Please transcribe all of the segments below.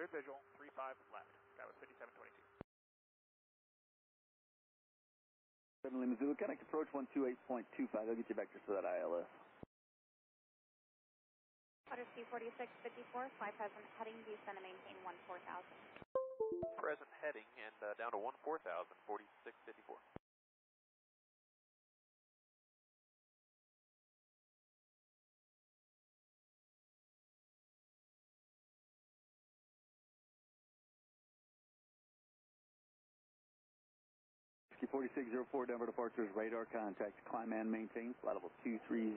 Cleared visual, 35 left. That was 5722. 7 Lima Zulu, connect approach 128.25. I'll get you back just for that ILS. Otter C4654, fly present heading, descend and maintain 14,000. Present heading and down to 14,000, 4654. Whiskey 4604, Denver departures, radar contact, climb and maintain, flight level 230.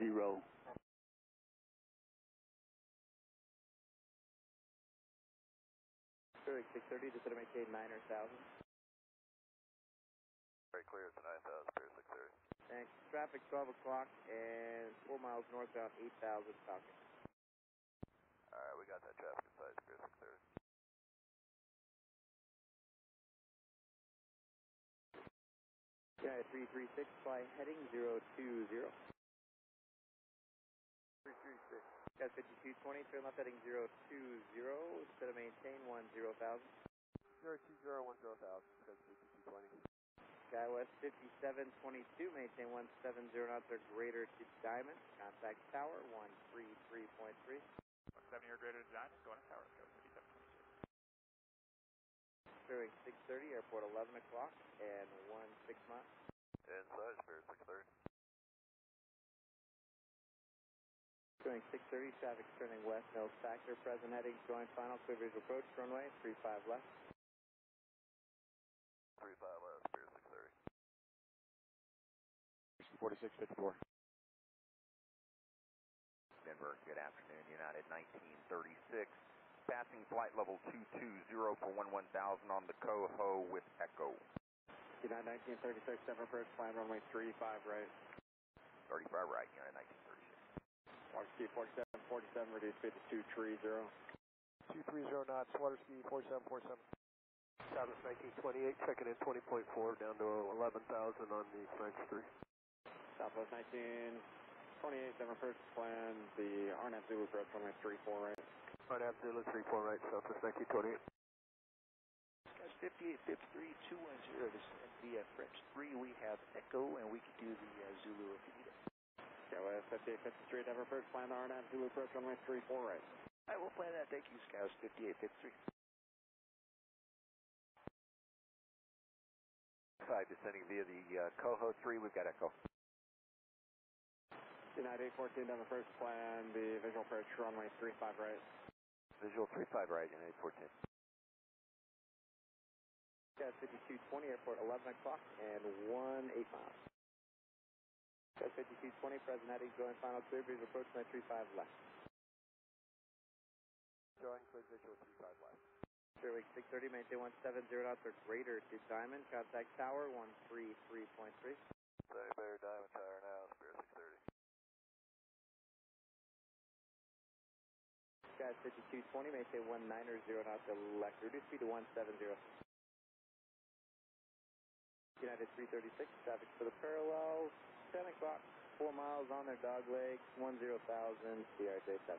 Zurich 630, descend and maintain 9,000. Very clear, it's 9,000, clear 630. Thanks. Traffic 12 o'clock and 4 miles northbound 8,000 Falcon. Alright, we got that traffic inside, clear 630. United 336, fly heading 020. 336. Got 5220, turn left heading 020, set to maintain 10,000. 020, 10,000, because 5220. Skywest 5722, maintain 170 knots or greater to Diamond. Contact tower 133.3. 170 or greater to Diamond, going to tower, go 5722. Clearing 630, airport 11 o'clock and 16 miles. Inside, Spirit 630. Clearing 630, traffic turning west, no factor, present heading, join final, clear visual approach, runway 35 left. 35 left, Spirit 630. 4654. Denver, good afternoon, United 1936. Passing flight level 220 for 11,000 on the Coho with Echo. United 1936, Denver approach, climb runway 35 right. 35 right, United 1936. Water speed 4747, reduce speed to 230. 230 knots, water speed 4747. Southwest 1928, checking in 20.4, down to 11,000 on the French 3. Southwest 1928, Denver approach, plan the RNAV Zulu approach, runway 34 right. RNAV Zulu 34 right, Southwest 1928. Guys, 5853, 210, this is the French 3. We have Echo, and we can do the Zulu if you need it. Skywest 5853, Denver approach, plan the RNAV Zulu approach, runway 34 right. All right, we'll plan that. Thank you, Scouts 5853. 5 descending via the Coho 3, we've got Echo. United 814, Denver approach, plan the visual approach, runway 35 right. Visual 35 right, United 14. Got 5220, airport 11 o'clock and 18 miles. Got 5220, present heading, join final clear, visual approach, runway 35 left. Join clear visual 35 left. Clearway 630, maintain 170 knots or greater to Diamond, contact tower 133.3. Say better Diamond Tower now, Spirit 630. Guys 5220, maintain 190 knots elect, reduce speed to 170. United 336, traffic for the parallel, 10 o'clock, 4 miles on their dog legs, 10,000, CRJ7.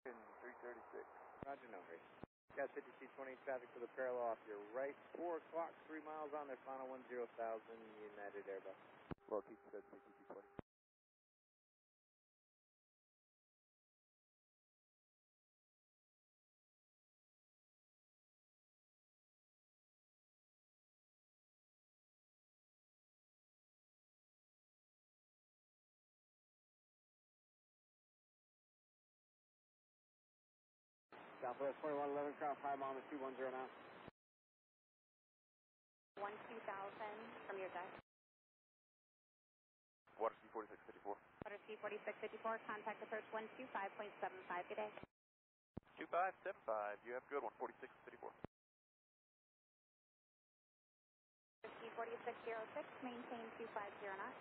336. Roger, no hurry. Gas 5220, traffic for the parallel off your right, 4 o'clock, 3 miles on their final 10,000, United Airbus. Well, keep said 5220. Southwest 2111, cross 5 mile to 210 now. 12,000 from your deck. Water speed 4654. Otter C4654, contact approach 125.75, good day. 2575, you have a good one, 4654. C4606, maintain 250 knots.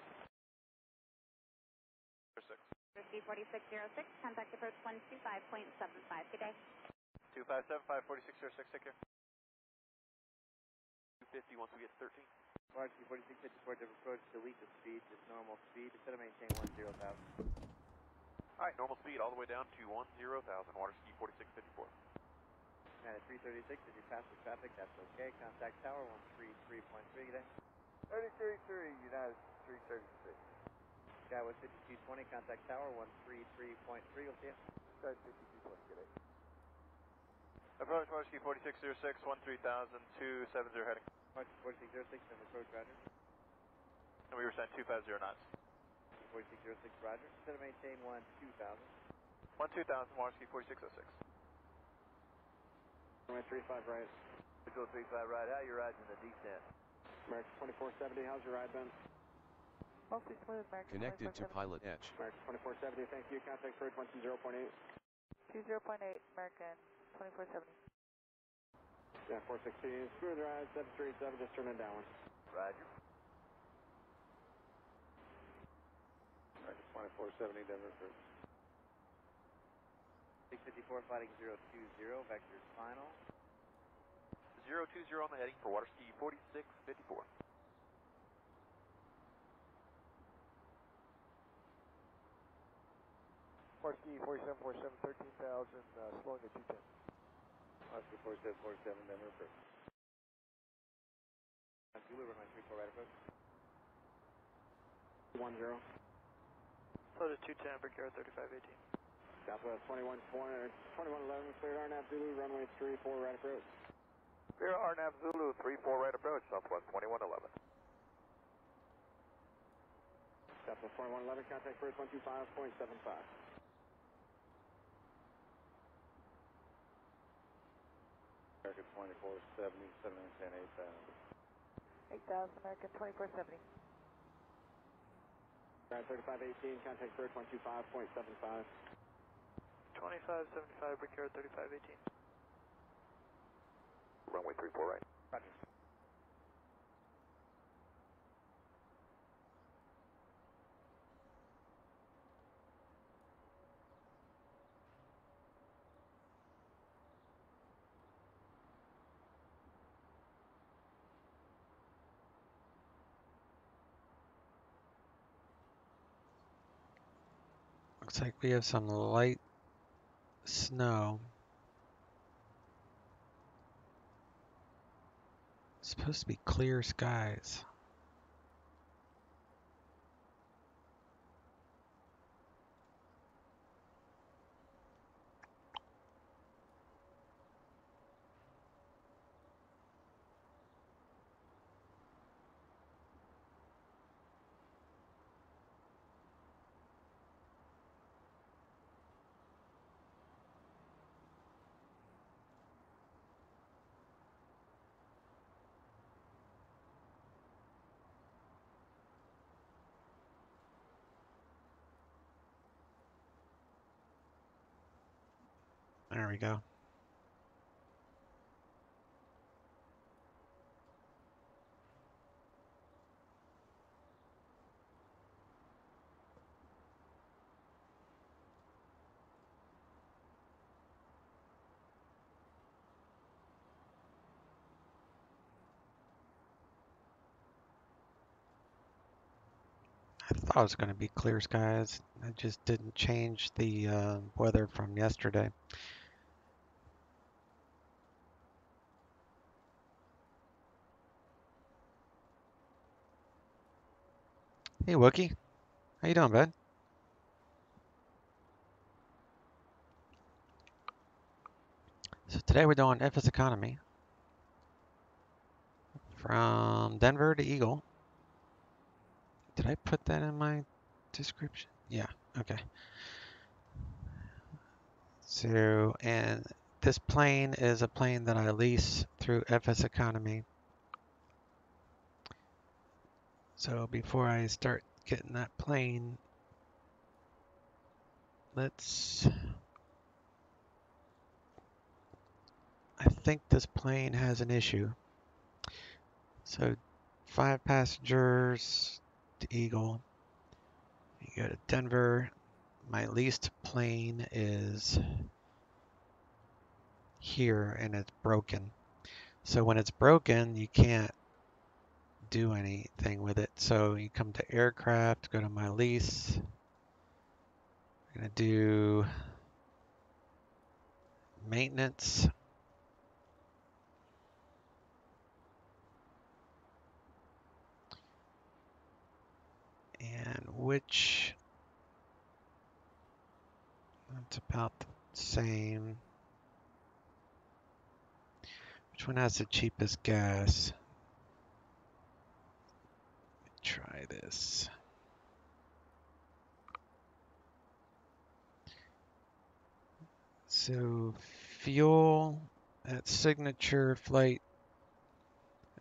6. C4606, contact approach 125.75, good day. 2575, 4606, take care. 250 once we get to 13. Water speed 4654, different approach, delete the speed, just normal speed, instead of maintain 10,000. Alright, normal speed all the way down to 10,000, water ski 4654. United 336, did you pass the traffic? That's okay. Contact tower 133.3 today. 33.3, United 336. Skywest 5220, contact tower 133.3, we'll see you. Skywest 5220, good day. Approach water ski 4606, 13,000, 270 heading. 4606, and approach, roger. And we were sent 250 knots. 4606, roger. Set to maintain 12,000. 12,000, water ski 4606. Runway 35 right. Go 35 right, how you riding in the descent? American 2470, how's your ride been? Mostly smooth, American. Connected to PilotEdge. American 2470, thank you. Contact approach 120.8. 20.8, American 2470. Yeah, 416, smooth ride, 737, just turn it down. Roger. American 2470, Denver first. 654, fighting 020, vector's final. 020 on the heading for water ski 4654. Water ski 4747, 13,000, slowing at 210. Water ski 4747, Denver first. Zulu, runway 34 right approach. 10. Slow to 210, Brickyard 3518. Southwest 2111, cleared RNAV Zulu, runway 34 right approach. Clear RNAV Zulu, 34 right approach, Southwest 2111. Southwest 2111, contact first 125.75. American 2470, 710, 8,000. 8,000, American 2470. Ride 3518, contact first 125.75. 2575, Brickyard 3518. Runway 34 right. Roger. Looks like we have some light snow. It's supposed to be clear skies. There we go. I thought it was going to be clear skies. I just didn't change the weather from yesterday. Hey, Wookie. How you doing, bud? So today we're doing FS Economy from Denver to Eagle. Did I put that in my description? Yeah, okay. So, and this plane is a plane that I lease through FS Economy. So before I start getting that plane, I think this plane has an issue. So 5 passengers to Eagle. You go to Denver. My leased plane is here and it's broken. So when it's broken, you can't do anything with it. So you come to aircraft, go to my lease, gonna do maintenance. And which, that's about the same. Which one has the cheapest gas? Try this. So fuel at signature flight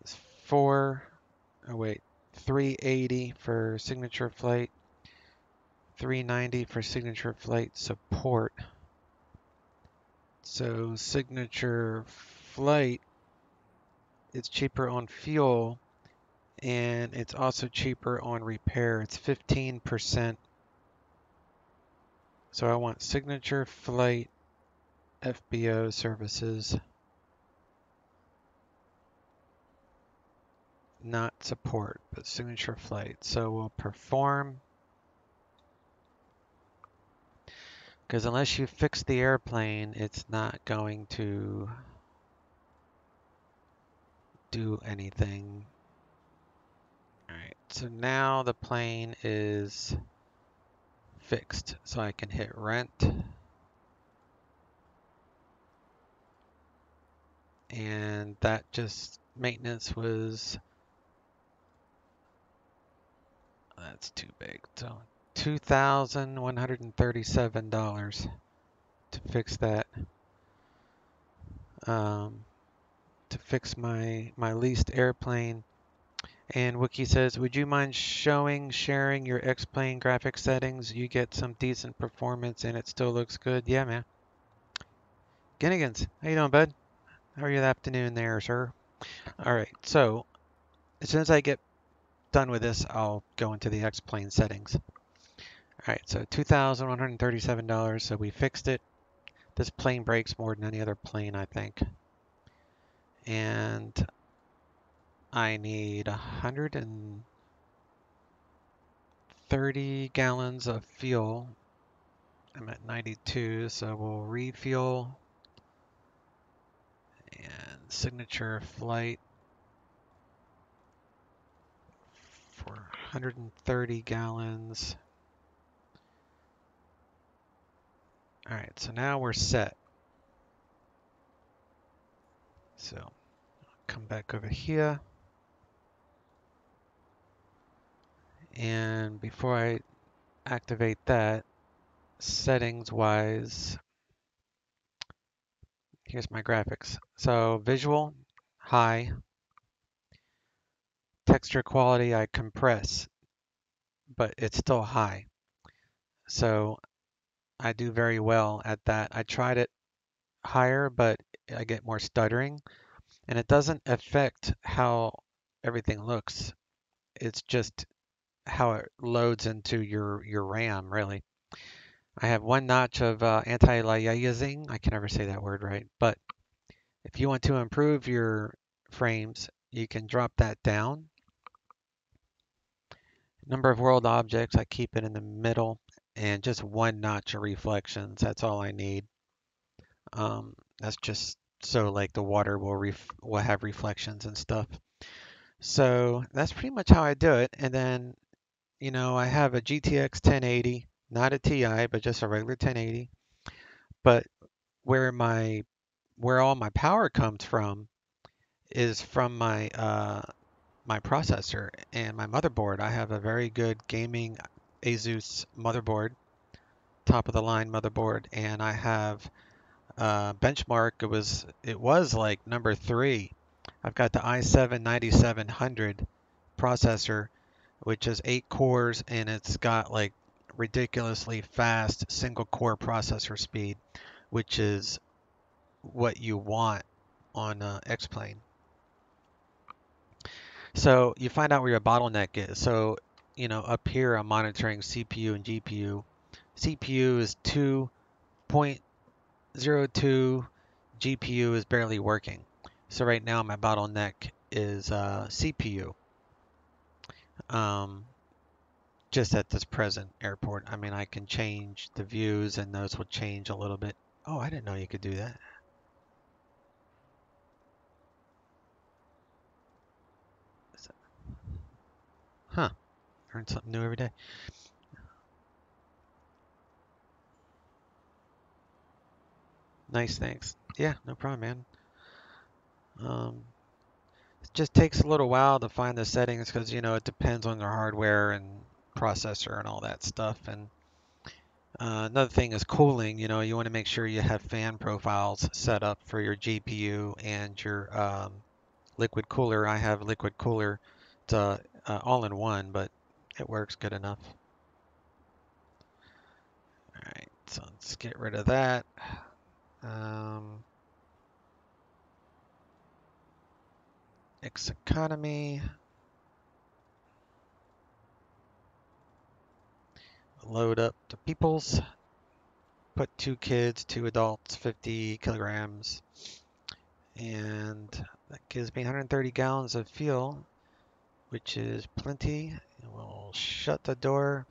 is 380 for signature flight, 390 for signature flight support. So signature flight, it's cheaper on fuel and it's also cheaper on repair. It's 15%. So I want signature flight FBO services, not support, but signature flight. So we'll perform, because unless you fix the airplane, it's not going to do anything. All right, so now the plane is fixed, so I can hit rent. And that just maintenance was, that's too big. So $2,137 to fix that. To fix my leased airplane. And Wiki says, would you mind sharing your X-Plane graphic settings? You get some decent performance and it still looks good. Yeah, man. Ginnigans, how you doing, bud? How are you this afternoon there, sir? All right, so as soon as I get done with this, I'll go into the X-Plane settings. All right, so $2,137, so we fixed it. This plane breaks more than any other plane, I think. And I need 130 gallons of fuel. I'm at 92, so we'll read fuel and signature flight for 130 gallons. All right, so now we're set. So I'll come back over here. And before I activate that, settings wise, here's my graphics. So visual, high. Texture quality, I compress, but it's still high. So I do very well at that. I tried it higher, but I get more stuttering. And it doesn't affect how everything looks. It's just how it loads into your RAM, really. I have one notch of anti-aliasing. I can never say that word right. But if you want to improve your frames, you can drop that down. Number of world objects, I keep it in the middle. And just one notch of reflections. That's all I need. That's just so like the water will have reflections and stuff. So that's pretty much how I do it. And then, you know, I have a GTX 1080, not a TI, but just a regular 1080. But where all my power comes from is from my my processor and my motherboard. I have a very good gaming Asus motherboard, top of the line motherboard, and I have benchmark. It was like number 3. I've got the i7-9700 processor, which is 8 cores, and it's got like ridiculously fast single core processor speed, which is what you want on X-Plane. So you find out where your bottleneck is. So, you know, up here I'm monitoring CPU and GPU. CPU is 2.02, GPU is barely working. So right now my bottleneck is CPU. just at this present airport. I mean, I can change the views and those will change a little bit. Oh, I didn't know you could do that. Huh. Learn something new every day. Nice, thanks. Yeah, no problem, man. It just takes a little while to find the settings because, you know, it depends on your hardware and processor and all that stuff. And another thing is cooling. You know, you want to make sure you have fan profiles set up for your GPU and your liquid cooler. I have liquid cooler. It's all in one, but it works good enough. All right, so let's get rid of that. X economy. Load up the peoples. Put 2 kids, 2 adults, 50 kilograms. And that gives me 130 gallons of fuel, which is plenty. And we'll shut the door,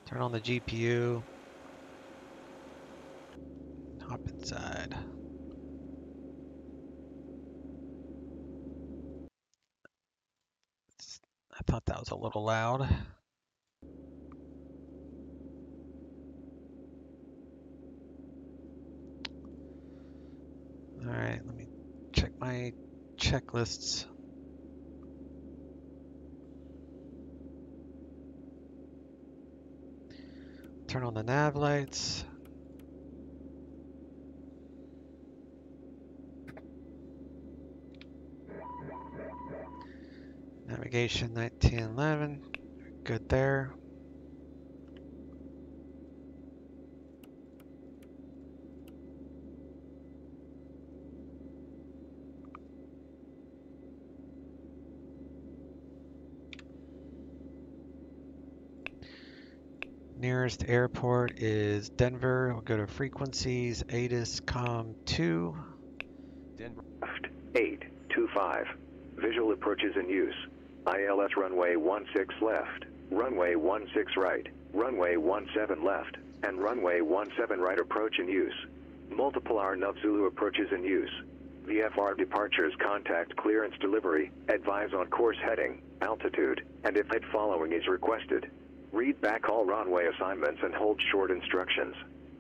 turn on the GPU, hop inside. I thought that was a little loud. All right, let me check my checklists. Turn on the nav lights. Navigation 1911, good there. Nearest airport is Denver. We'll go to frequencies, ATIS COM 2. Denver. 825. Visual approaches in use. ILS runway 16 left, runway 16 right, runway 17 left, and runway 17 right approach in use. Multiple Arnav Zulu approaches in use. VFR departures contact clearance delivery, advise on course heading, altitude, and if head following is requested. Read back all runway assignments and hold short instructions.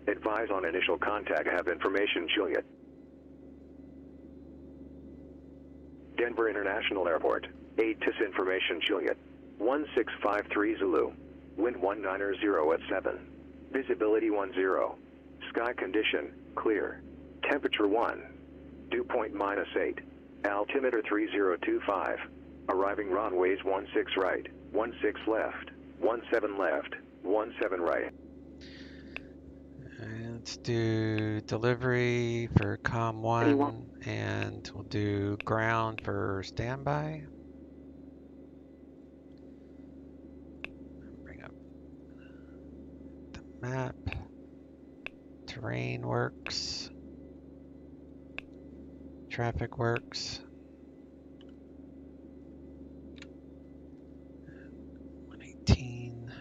Advise on initial contact, have information Juliet. Denver International Airport, ATIS information Juliet. 1653 Zulu. Wind 190 at 7. Visibility 10. Sky condition, clear. Temperature 1. Dew point -8. Altimeter 3025. Arriving runways 16 right, 16 left, 17 left, 17 right. And let's do delivery for COM 1, and we'll do ground for standby. Bring up the map. Terrain works. Traffic works. 118.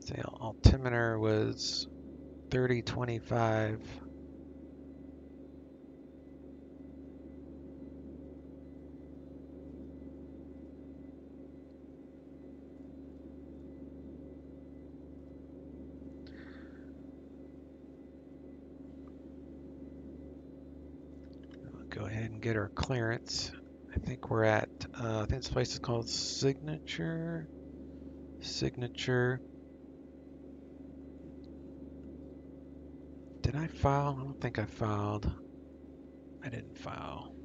The altimeter was 3025. We'll go ahead and get our clearance. I think we're at, I think this place is called Signature. Did I file? I don't think I filed. I didn't file.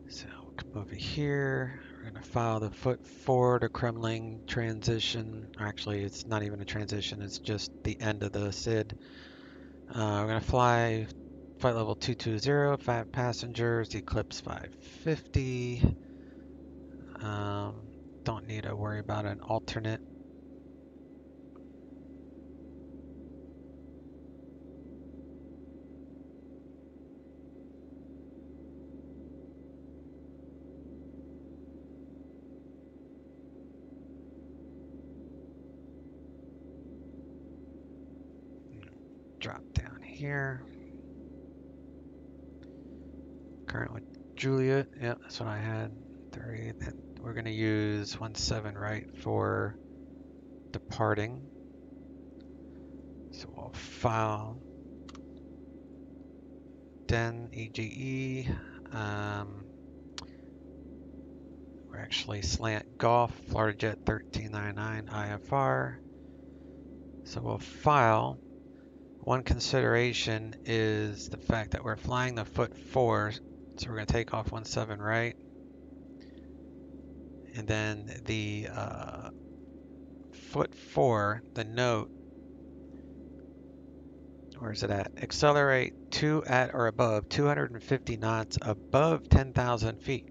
So we'll come over here. We're going to file the foot 4 to Kremling transition. Actually, it's not even a transition, it's just the end of the SID. We're going to fly flight level 220, 5 passengers, Eclipse 550. Don't need to worry about an alternate. Drop down here. Current with Juliet. Yep, that's what I had. 30. Then we're going to use 17 right for departing. So we'll file Den EGE. We're actually slant Golf, Florida Jet 1399 IFR. So we'll file. One consideration is the fact that we're flying the foot 4, so we're going to take off 17 right. And then the foot 4, the note, where is it at? Accelerate to at or above 250 knots above 10,000 feet.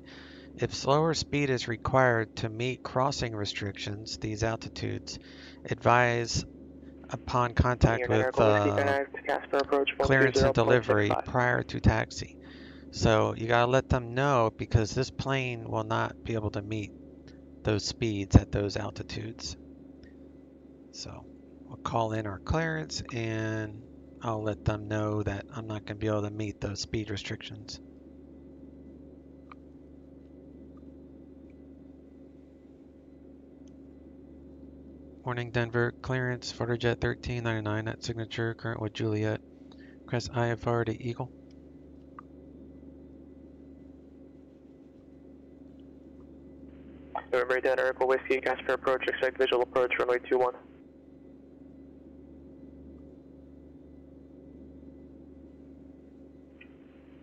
If slower speed is required to meet crossing restrictions, these altitudes, advise upon contact with clearance and delivery prior to taxi. So you gotta let them know, because this plane will not be able to meet those speeds at those altitudes. So we'll call in our clearance and I'll let them know that I'm not gonna be able to meet those speed restrictions. Morning Denver, clearance, Florida Jet 1399 at signature, current with Juliet. Request IFR to Eagle. November 10, Oracle Whiskey, Casper approach, expect visual approach, runway 21.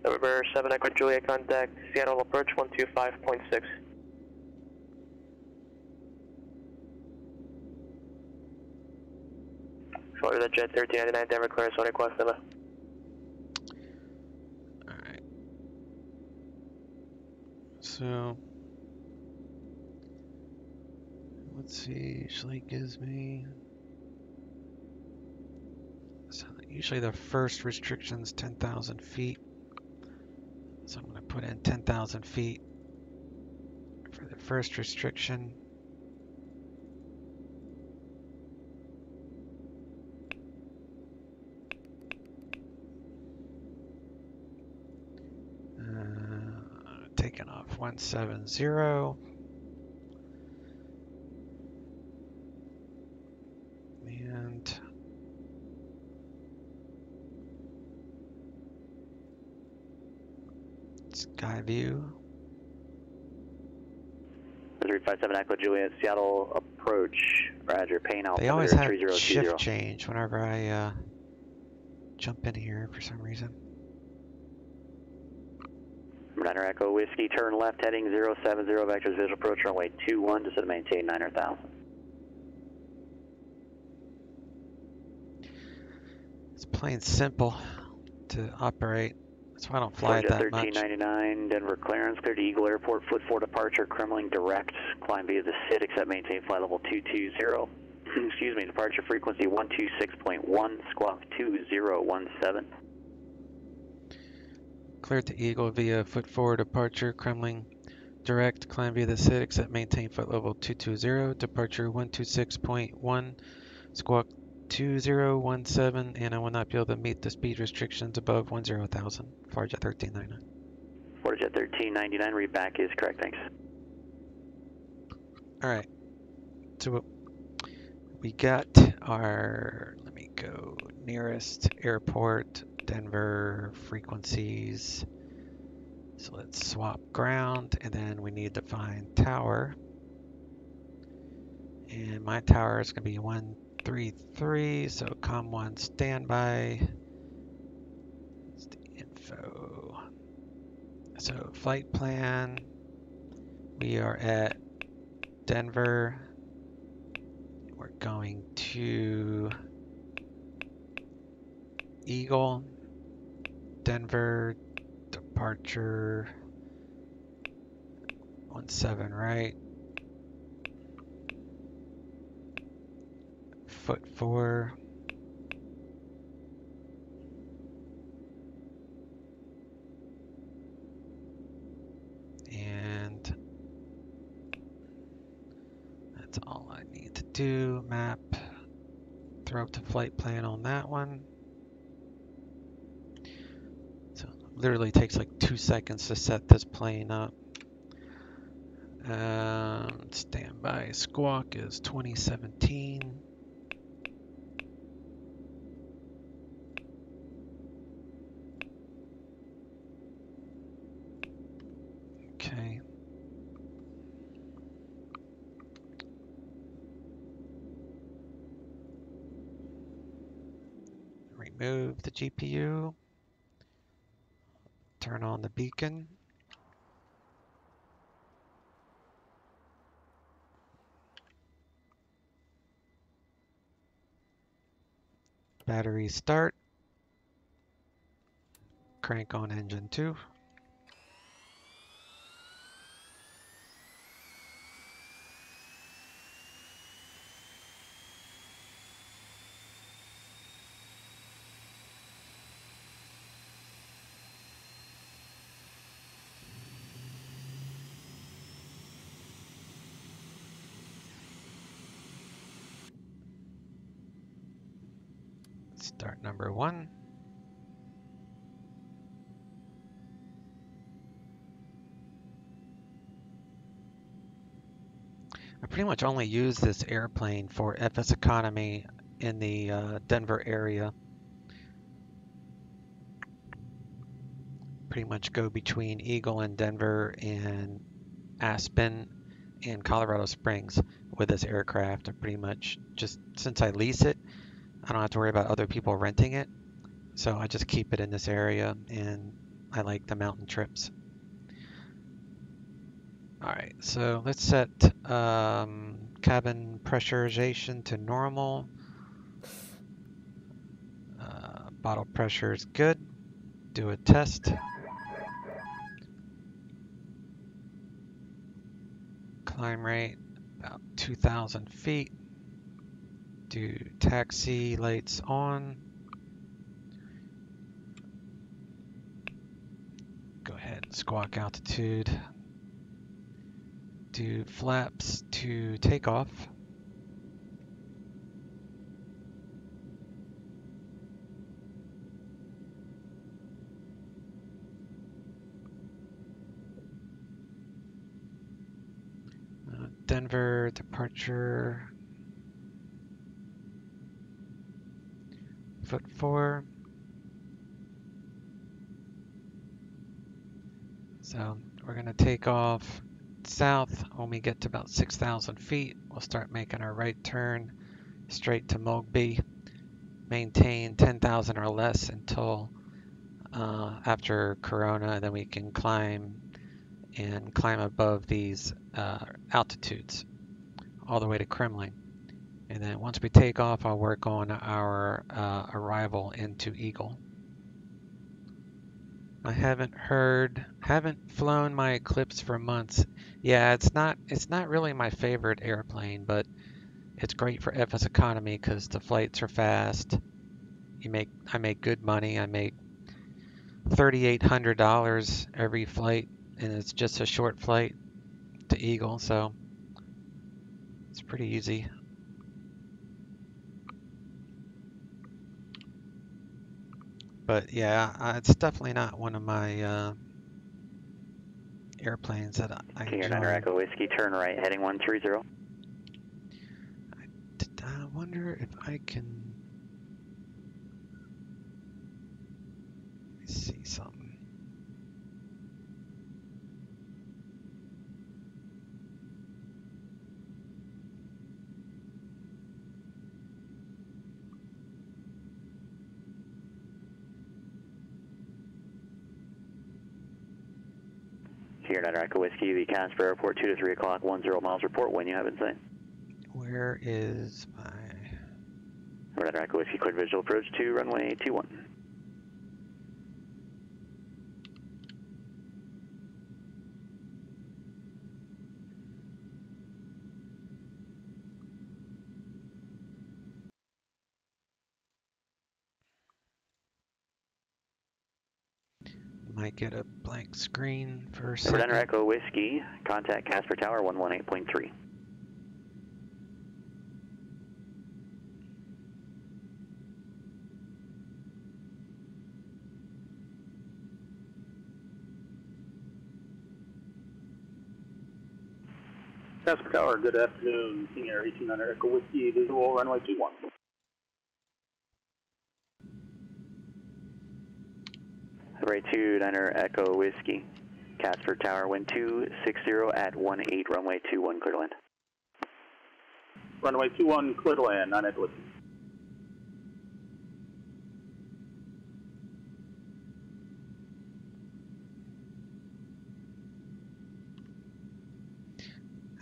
November 7, Echo Juliet, contact Seattle approach 125.6. Florida Jet 1399, Denver clearance, one request, Emma. Alright. So, let's see, usually gives me, so usually the first restriction's 10,000 feet. So I'm going to put in 10,000 feet for the first restriction. Taking off 170. And sky view. 357 Echo Juliet, Seattle approach. Roger, paying out. They always have shift change whenever I jump in here for some reason. Niner Echo Whiskey, turn left heading 070, vectors visual approach runway 21, descend maintain 9,000. It's plain simple to operate. That's why I don't fly it that much. 1399, Denver clearance, clear to Eagle Airport, foot 4 departure, Kremling direct, climb via the SID, except maintain flight level 220. Excuse me, departure frequency 126.1, squawk 2017. Cleared to Eagle via foot 4 departure, Kremling direct, climb via the SID, except maintain flight level 220, departure 126.1, squawk 2017, and I will not be able to meet the speed restrictions above 10,000. Florida Jet 1399. Florida Jet 1399, read back is correct, thanks. Alright, so we got our, let me go, nearest airport, Denver frequencies. So let's swap ground, and then we need to find tower. And my tower is going to be 133, so COM1 standby. That's the info. So flight plan, We are at Denver. We're going to Eagle, Denver, departure 17 right, foot 4, and that's all I need to do. Map, throw up the flight plan on that one. So literally takes like 2 seconds to set this plane up. Standby squawk is 2017. Okay. Remove the GPU. Turn on the beacon. Battery start. Crank on engine 2. Start number 1. I pretty much only use this airplane for FS economy in the Denver area. Pretty much go between Eagle and Denver and Aspen and Colorado Springs with this aircraft. I pretty much just, since I lease it, I don't have to worry about other people renting it. So I just keep it in this area, and I like the mountain trips. All right, so let's set cabin pressurization to normal. Bottle pressure is good. Do a test. Climb rate about 2,000 feet. Do taxi lights on. Go ahead and squawk altitude. Do flaps to takeoff. Denver departure. Foot 4. So we're going to take off south. When we get to about 6,000 feet, we'll start making our right turn straight to Mogby. Maintain 10,000 or less until after Corona, then we can climb above these altitudes all the way to Kremling. And then once we take off, I'll work on our arrival into Eagle. I haven't flown my Eclipse for months. Yeah, it's not really my favorite airplane, but it's great for FS economy because the flights are fast. I make good money. I make $3,800 every flight, and it's just a short flight to Eagle, so it's pretty easy. But yeah, it's definitely not one of my airplanes that I enjoy. 9 Echo Whiskey, turn right, heading 130. I wonder if I can see something. Here, Sierra Echo Whiskey, the Casper Airport, 2 to 3 o'clock, 10 miles, report when you have in sight. Where is my... Red Echo Whiskey, cleared visual approach to runway 21. Might get a blank screen for a second. Red Echo Whiskey, contact Casper Tower 118.3. Casper Tower, good afternoon. Senior 1800 Echo Whiskey, visual runway 21. Runway 29 Echo Whiskey, Casper Tower, wind 260 at 18, runway 21, clear to land. Runway 21, clear to land, 9 Echo Whiskey.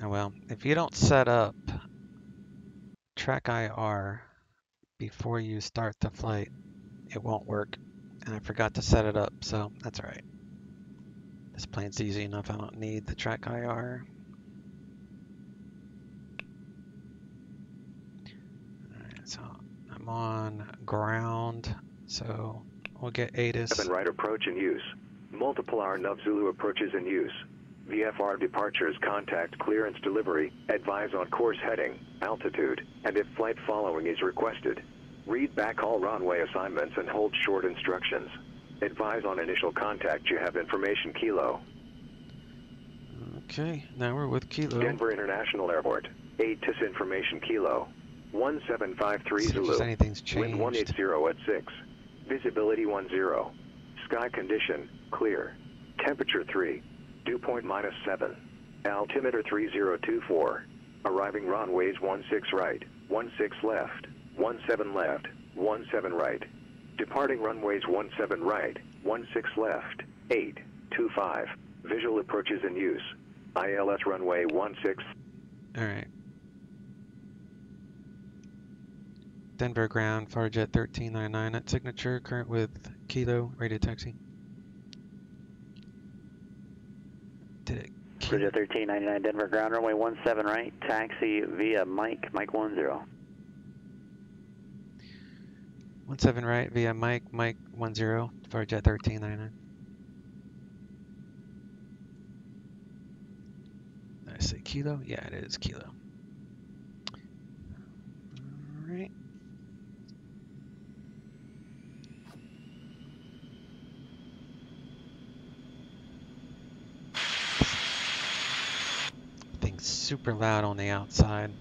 Oh, well, if you don't set up track IR before you start the flight, it won't work. And I forgot to set it up, so that's all right. This plane's easy enough. I don't need the track IR. All right, so I'm on ground, so we'll get ATIS. 7 right approach in use. Multiple hour Nub Zulu approaches in use. VFR departures, contact clearance delivery, advise on course heading, altitude, and if flight following is requested. Read back all runway assignments and hold short instructions. Advise on initial contact you have information Kilo. Okay, now we're with Kilo. Denver International Airport, ATIS information Kilo. 1753 See if Zulu. anything's changed. Wind 180 at 6. Visibility 10. Sky condition, clear. Temperature 3. Dew point -7. Altimeter 3024. Arriving runways 16 right, 16 left, 17 left, 17 right. Departing runways 17 right, 16 left, 825. Visual approaches in use. ILS runway 16. All right. Denver ground, Farjet 1399 at signature, current with Kilo, radio taxi. Did it? Farjet 1399 Denver ground, runway 17 right, taxi via Mike 10. 17 right via Mike 10, Farjet 1399. Did I say Kilo? Yeah, it is Kilo. All right. Thing's super loud on the outside.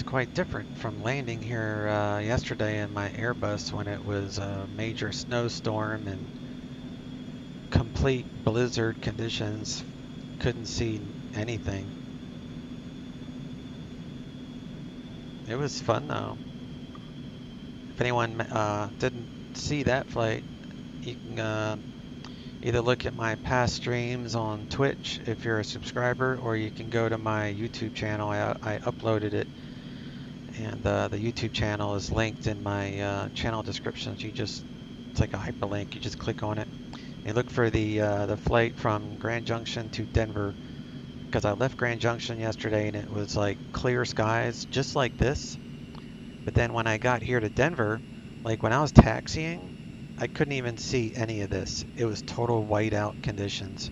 Quite different from landing here yesterday in my Airbus when it was a major snowstorm and complete blizzard conditions. Couldn't see anything. It was fun though. If anyone didn't see that flight, you can either look at my past streams on Twitch if you're a subscriber, or you can go to my YouTube channel. I uploaded it. And the YouTube channel is linked in my channel descriptions. It's like a hyperlink. You just click on it and look for the flight from Grand Junction to Denver. Because I left Grand Junction yesterday and it was like clear skies, just like this. But then when I got here to Denver, like when I was taxiing, I couldn't even see any of this. It was total whiteout conditions.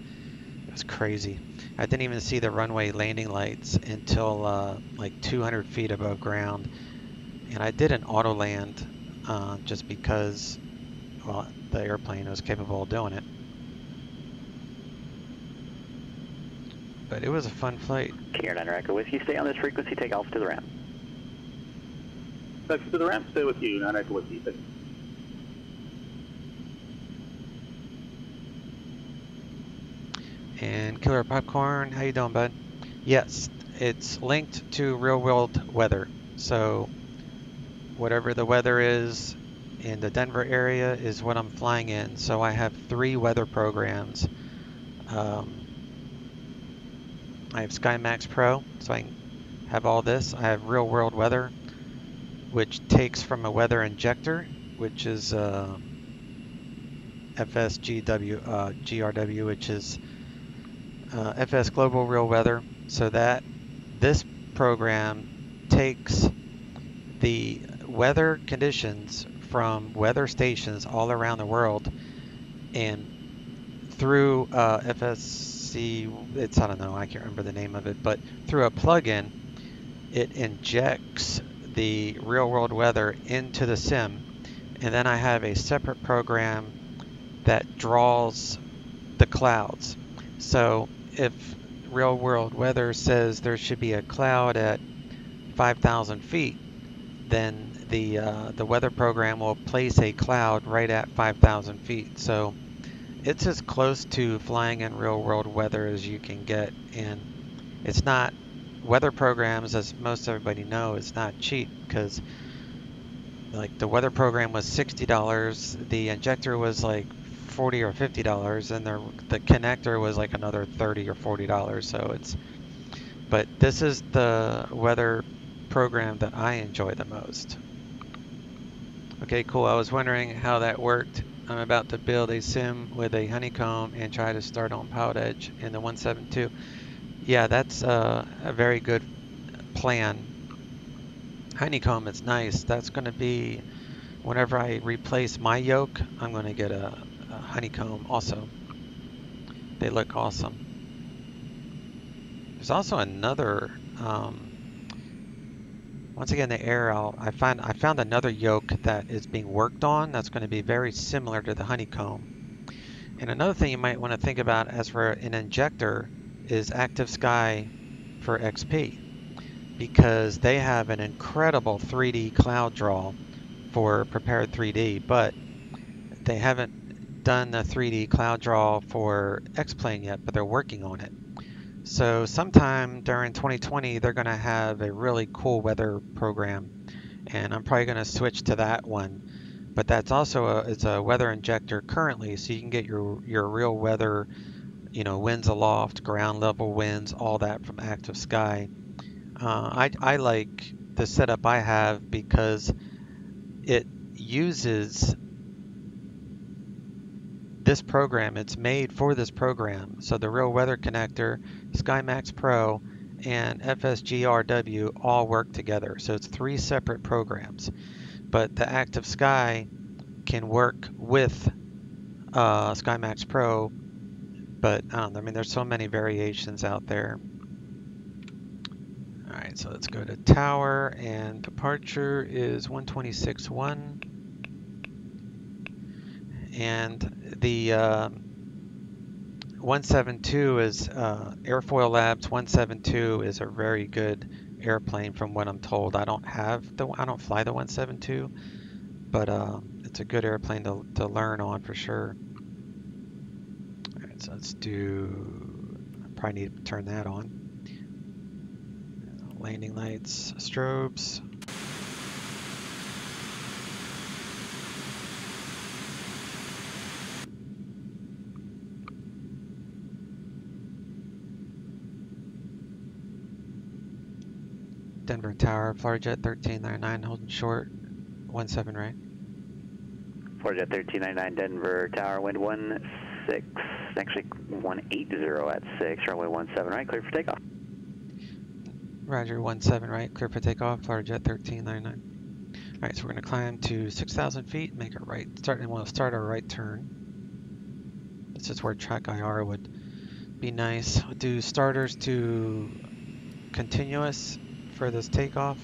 It was crazy. I didn't even see the runway landing lights until like 200 feet above ground. And I did an auto land just because, well, the airplane was capable of doing it. But it was a fun flight. Here, 9 Echo Whiskey, stay on this frequency, take off to the ramp. Taxi to the ramp, stay with you, 9 Echo Whiskey. And Killer Popcorn, how you doing, bud? Yes, it's linked to real-world weather. So whatever the weather is in the Denver area is what I'm flying in. So I have 3 weather programs. I have SkyMax Pro, so I can have all this. I have real world weather, which takes from a weather injector, which is GRW, which is FS Global Real Weather. So that this program takes the weather conditions from weather stations all around the world, and through FSC, it's, I don't know, I can't remember the name of it, but through a plugin, it injects the real world weather into the sim, and then I have a separate program that draws the clouds. So if real world weather says there should be a cloud at 5,000 feet, then the weather program will place a cloud right at 5,000 feet. So it's as close to flying in real world weather as you can get, and it's not, weather programs, as most everybody know, is not cheap, because like the weather program was $60, the injector was like $40 or $50, and the connector was like another $30 or $40. So it's, but this is the weather program that I enjoy the most. Okay, cool. I was wondering how that worked. I'm about to build a sim with a honeycomb and try to start on PilotEdge in the 172. Yeah, that's a very good plan. Honeycomb is nice. That's going to be, whenever I replace my yoke, I'm going to get a honeycomb also. They look awesome. There's also another, once again, the air, I found another yoke that is being worked on that's going to be very similar to the honeycomb. And another thing you might want to think about as for an injector is Active Sky for XP, because they have an incredible 3D cloud draw for Prepared 3D, but they haven't done the 3D cloud draw for X-Plane yet, but they're working on it. So sometime during 2020, they're going to have a really cool weather program, and I'm probably going to switch to that one. But that's also it's a weather injector currently, so you can get your real weather, you know, winds aloft, ground level winds, all that from Active Sky. I like the setup I have because it uses this program. It's made for this program. So the Real Weather Connector, SkyMax Pro, and FSGRW all work together. So it's 3 separate programs. But the Active Sky can work with SkyMax Pro, but I don't know, I mean, there's so many variations out there. All right, so let's go to tower, and departure is 126.1. And the 172 is Airfoil Labs 172 is a very good airplane from what I'm told. I don't fly the 172, but it's a good airplane to learn on for sure. All right, so let's do, I probably need to turn that on. Landing lights, strobes. Denver Tower, Florida Jet 1399, holding short, 17 right. Florida Jet 1399, Denver Tower, wind 16, actually 180 at 6, runway 17 right, clear for takeoff. Roger, 17 right, clear for takeoff, Florida Jet 1399. All right, so we're going to climb to 6,000 feet, make a right, we'll start our right turn. This is where track IR would be nice. Do starters to continuous for this takeoff.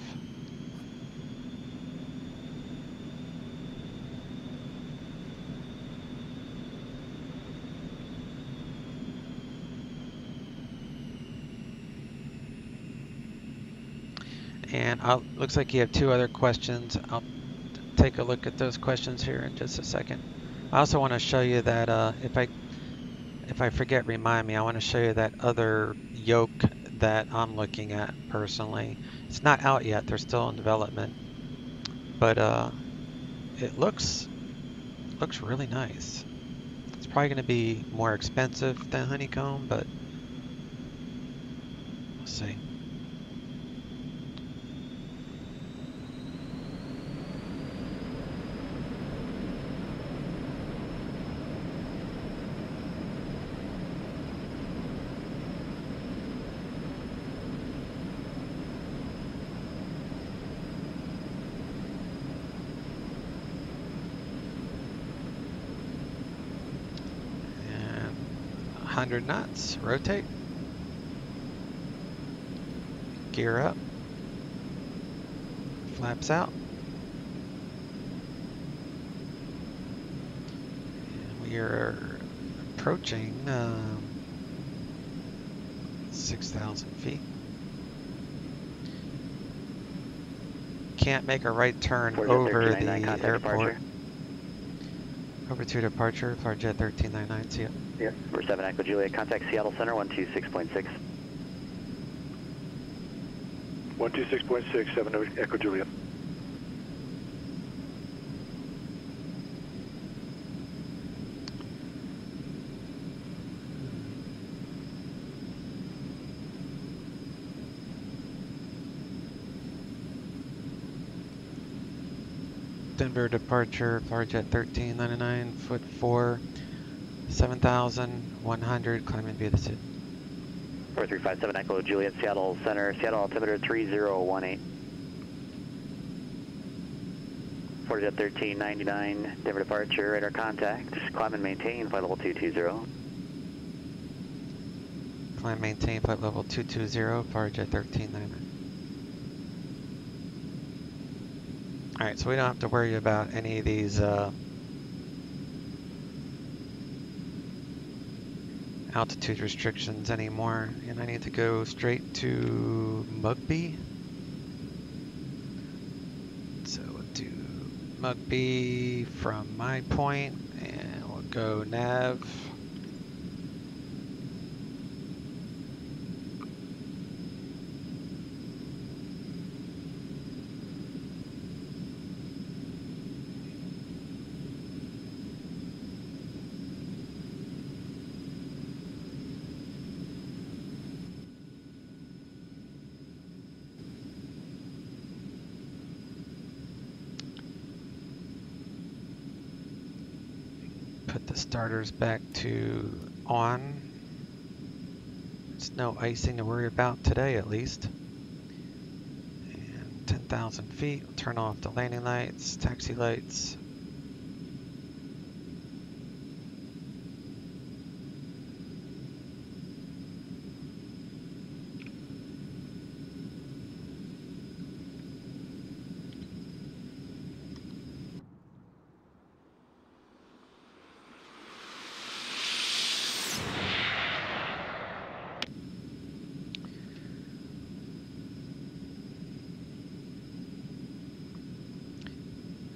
And looks like you have 2 other questions. I'll take a look at those questions here in just a second. I also want to show you that if I forget, remind me. I want to show you that other yoke that I'm looking at personally. It's not out yet. They're still in development, but it looks really nice. It's probably going to be more expensive than Honeycomb, but we'll see. And 100 knots, rotate, gear up, flaps out. And we are approaching 6,000 feet. Can't make a right turn over the airport. Over to departure, Jet 1399, see ya. Yeah, for 7 Echo Juliet, contact Seattle Center 126.6. 126.6, 7 Echo Juliet. Denver departure, Jet 1399, foot 4, 7,100, climbing via the SID. 4357 Echo Juliet, Seattle Center, Seattle altimeter 3018. Jet 1399, Denver departure, radar contact, climb and maintain, flight level 220. Climb, maintain, flight level 220, Jet 1399. Alright, so we don't have to worry about any of these altitude restrictions anymore. And I need to go straight to Mugby. So we'll do Mugby from my point, and we'll go nav. Put the starters back to on. There's no icing to worry about today, at least. And 10,000 feet, we'll turn off the landing lights, taxi lights.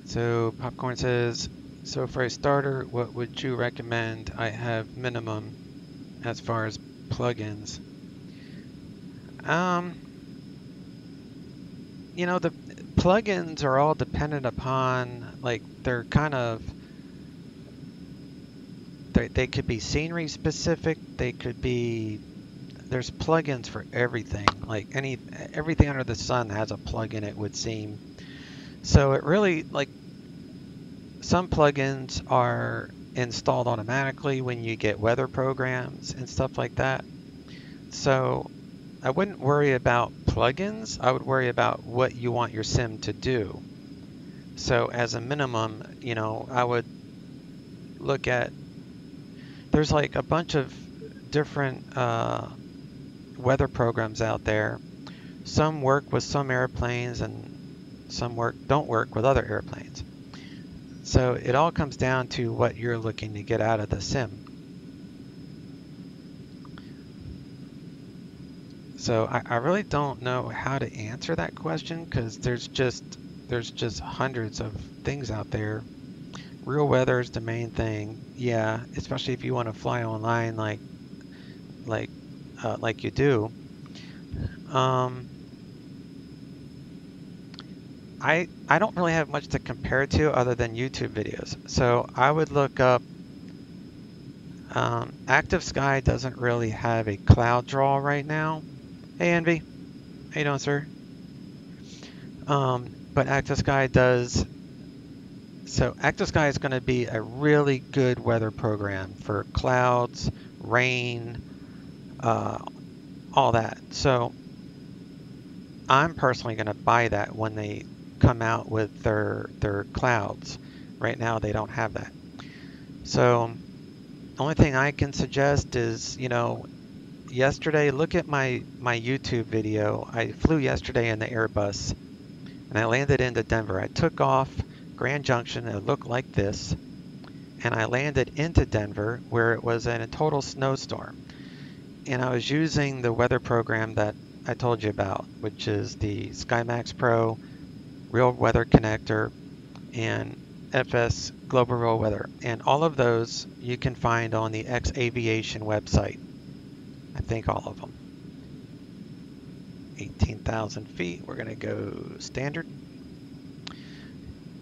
So Popcorn says, so for a starter, what would you recommend I have minimum as far as plugins? You know, the plugins are all dependent upon, like, they're kind of, they could be scenery specific, they could be, there's plugins for everything, like everything under the sun has a plugin, it would seem. So it really, like, some plugins are installed automatically when you get weather programs and stuff like that. So I wouldn't worry about plugins. I would worry about what you want your sim to do. So as a minimum, you know, I would look at, there's like a bunch of different weather programs out there. Some work with some airplanes and some don't work with other airplanes. So it all comes down to what you're looking to get out of the sim. So I really don't know how to answer that question, because there's just hundreds of things out there. Real weather is the main thing, yeah, especially if you want to fly online like you do. I don't really have much to compare it to other than YouTube videos. So I would look up. Active Sky doesn't really have a cloud draw right now. Hey Envy, how you doing, sir? But Active Sky does. So Active Sky is going to be a really good weather program for clouds, rain, all that. So I'm personally going to buy that when they come out with their clouds. Right now they don't have that. So the only thing I can suggest is, you know, yesterday, look at my YouTube video. I flew yesterday in the Airbus and I landed into Denver. I took off Grand Junction, it looked like this, and I landed into Denver where it was in a total snowstorm. And I was using the weather program that I told you about, which is the SkyMax Pro, Real Weather Connector, and FS Global Real Weather. And all of those you can find on the X Aviation website. I think all of them. 18,000 feet, we're gonna go standard.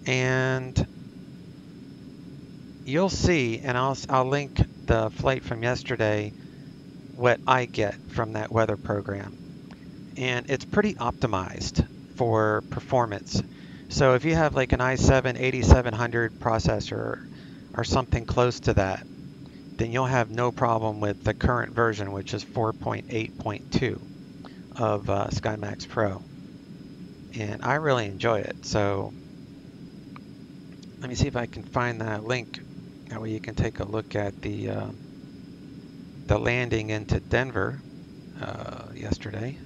And you'll see, and I'll link the flight from yesterday, what I get from that weather program. And it's pretty optimized for performance. So if you have like an i7 8700 processor or something close to that, then you'll have no problem with the current version, which is 4.8.2 of SkyMax Pro. And I really enjoy it. So let me see if I can find that link. That way you can take a look at the landing into Denver yesterday.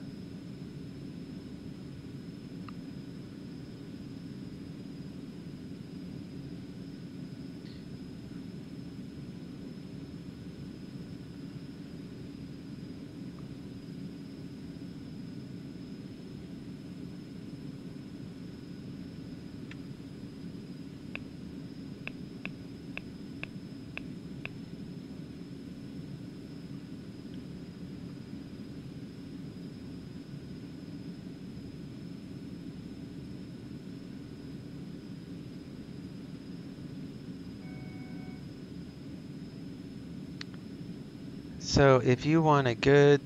So if you want a good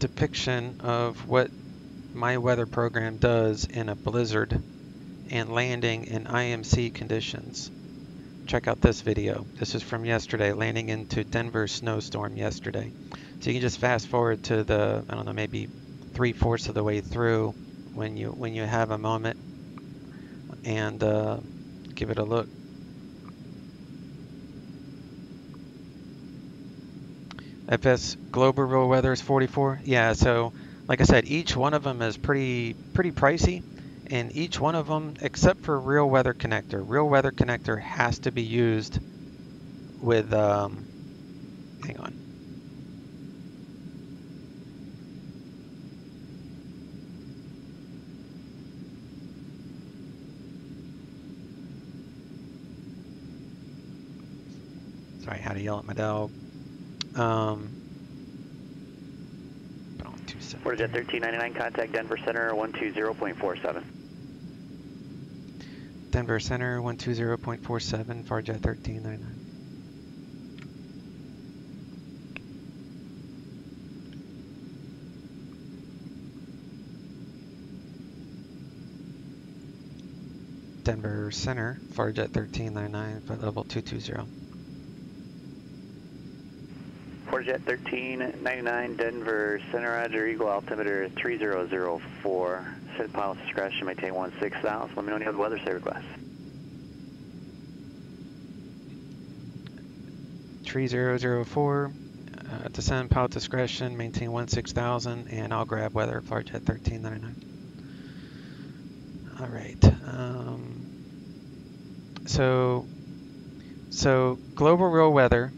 depiction of what my weather program does in a blizzard and landing in IMC conditions, check out this video. This is from yesterday, landing into Denver snowstorm yesterday. So you can just fast forward to the, I don't know, maybe 3/4 of the way through when you have a moment, and give it a look. FS Global Real Weather is 44. Yeah, so like I said, each one of them is pretty pricey, and each one of them, except for Real Weather Connector. Real Weather Connector has to be used with, hang on. Sorry, I had to yell at my dog. Portajet 1399, contact Denver Center 120.47. Denver Center 120.47, Farjet 1399. Denver Center, Farjet 1399, flight level 220. Portajet 1399, Denver Center, Roger, Eagle altimeter 3004. Set pilot's discretion, maintain 16,000. Let me know when you have the weather say request. 3004, Descend pilot discretion, maintain 16,000, and I'll grab weather, FlightJet 1399. All right. So global real weather,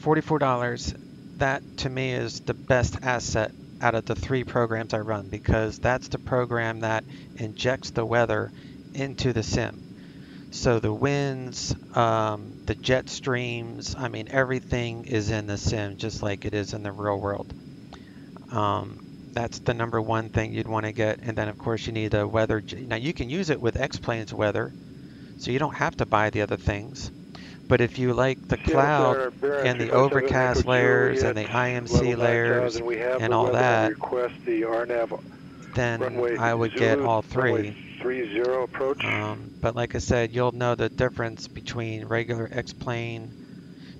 $44. That to me is the best asset out of the 3 programs I run, because that's the program that injects the weather into the sim. So the winds, the jet streams, I mean, everything is in the sim just like it is in the real world. That's the #1 thing you'd want to get. And then of course you need a weather. Now you can use it with X-Plane's weather, so you don't have to buy the other things. But if you like the cloud and the overcast layers and the IMC layers and all that, then I would get all 3. But like I said, you'll know the difference between regular X-Plane.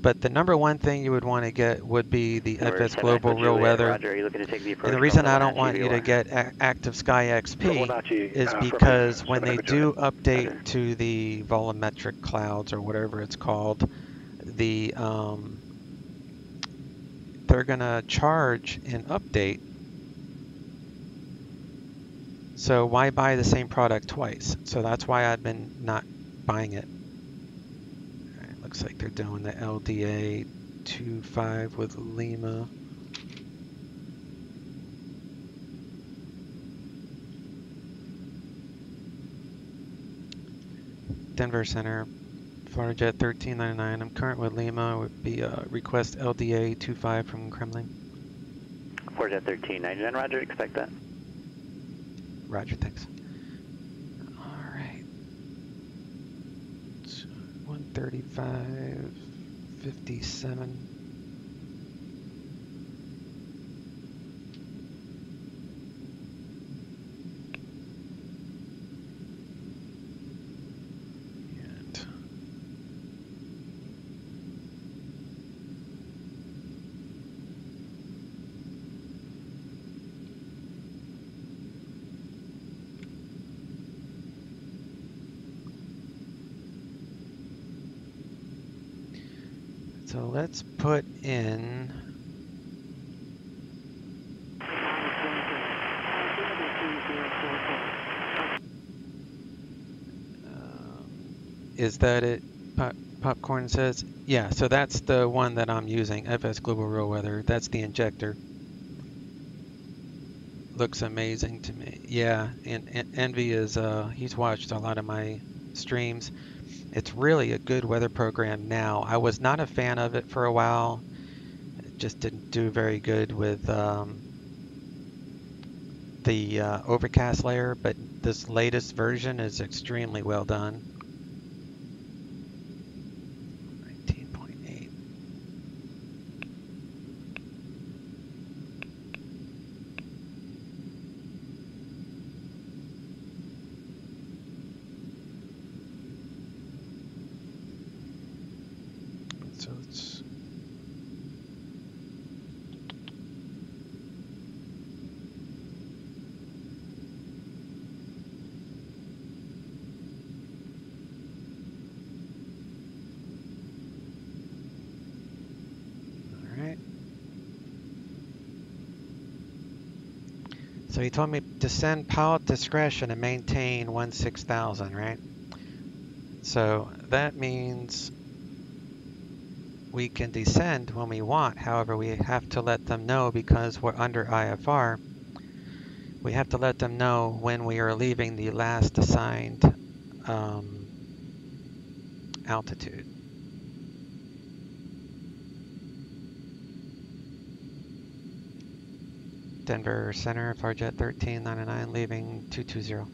But the #1 thing you would want to get would be the FS Global Real Weather. Roger, are you looking to take the approach? And the reason I don't want you to get Active Sky XP is because when they do update to the volumetric clouds or whatever it's called, they're gonna charge an update. So why buy the same product twice? So that's why I've been not buying it. All right, looks like they're doing the LDA 25 with Lima. Denver Center, FlightJet 1399. I'm current with Lima. Would be request LDA 25 from Kremlin. FlightJet 1399. Roger, expect that. Roger, thanks. All right. 135.57. So let's put in is that it? Popcorn says, yeah, so that's the one that I'm using, FS Global Real Weather. That's the injector. Looks amazing to me. Yeah, and Envy is, he's watched a lot of my streams. It's really a good weather program now. I was not a fan of it for a while. It just didn't do very good with the overcast layer, but this latest version is extremely well done. 19.8. So it's so he told me to send pilot discretion and maintain 16,000, right? So that means we can descend when we want. However, we have to let them know, because we're under IFR, we have to let them know when we are leaving the last assigned altitude. Denver Center, FlightJet 1399, leaving 220.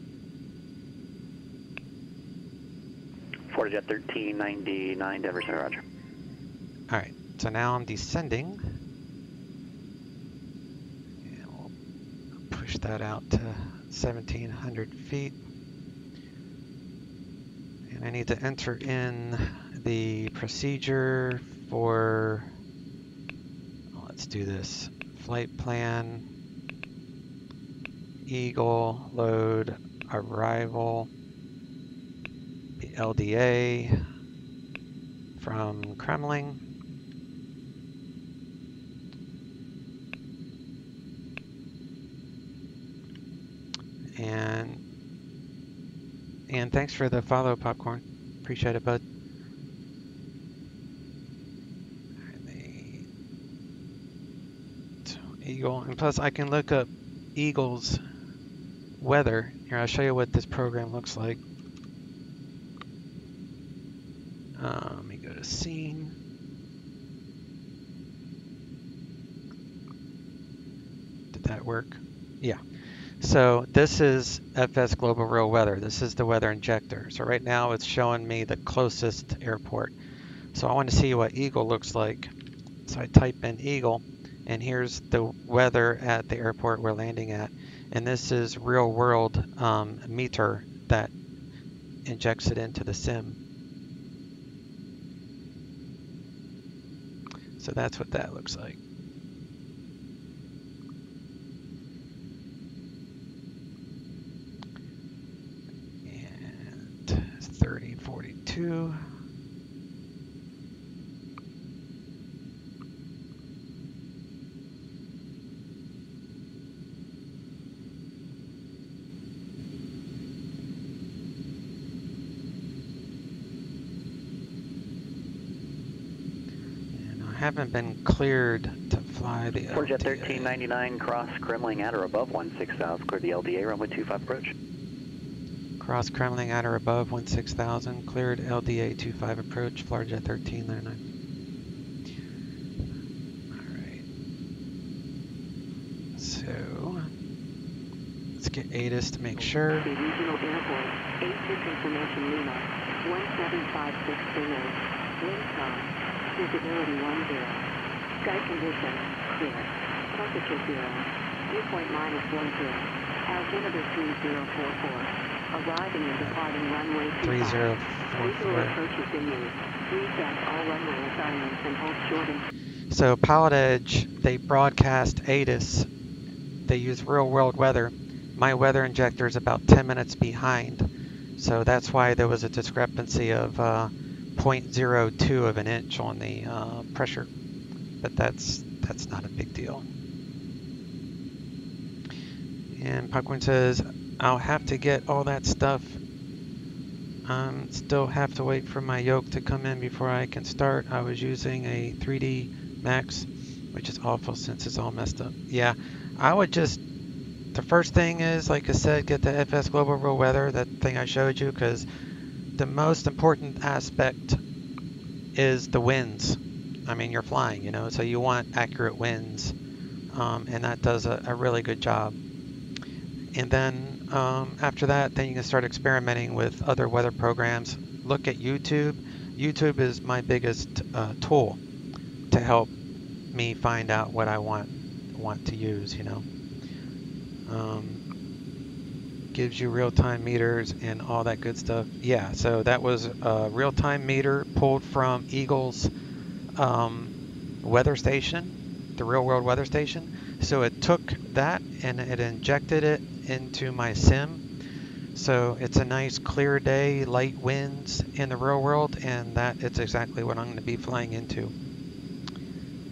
FlightJet 1399, Denver Center, Roger. All right, so now I'm descending. And we'll push that out to 1,700 feet. And I need to enter in the procedure for, let's do this, flight plan, Eagle, load, arrival, the LDA from Kremlin. And thanks for the follow, Popcorn. Appreciate it, bud. Eagle, and plus I can look up Eagle's weather. Here, I'll show you what this program looks like. Let me go to scene. Did that work? Yeah. So this is FS Global Real Weather. This is the weather injector. So right now it's showing me the closest airport. So I want to see what Eagle looks like. So I type in Eagle, and here's the weather at the airport we're landing at. And this is real world meter that injects it into the sim. So that's what that looks like. And 3042. Haven't been cleared to fly the LDA. Jet 1399, cross Kremling at or above 16 south, clear the LDA, runway 25 approach. Cross Kremling at or above 16,000, cleared LDA 25 approach, Florida Jet 1399. Alright. So, let's get ATIS to make sure. Regional Airport, 86 information Lima, 17560, wind calm. Visibility 10. Sky condition, clear. Temperature 0. Viewpoint -10. Altimeter 3044. Arriving and departing runway 25. Visual approaches in use. Reset all runway assignments and hold short and... So PilotEdge, they broadcast ATIS. They use real world weather. My weather injector is about 10 minutes behind. So that's why there was a discrepancy of 0.02 of an inch on the pressure, but that's not a big deal. And Popcorn says, I'll have to get all that stuff. Still have to wait for my yoke to come in before I can start. I was using a 3D Max, which is awful since it's all messed up. Yeah, I would just, the first thing is, like I said, get the FS Global Real Weather, that thing I showed you, because the most important aspect is the winds. I mean, you're flying, you know, so you want accurate winds, and that does a really good job. And then after that, then you can start experimenting with other weather programs. Look at YouTube. YouTube is my biggest tool to help me find out what I want to use, you know. Gives you real-time meters and all that good stuff. Yeah, so that was a real-time meter pulled from Eagle's weather station, the real-world weather station. So it took that and it injected it into my sim. So it's a nice clear day, light winds in the real world, and that it's exactly what I'm going to be flying into.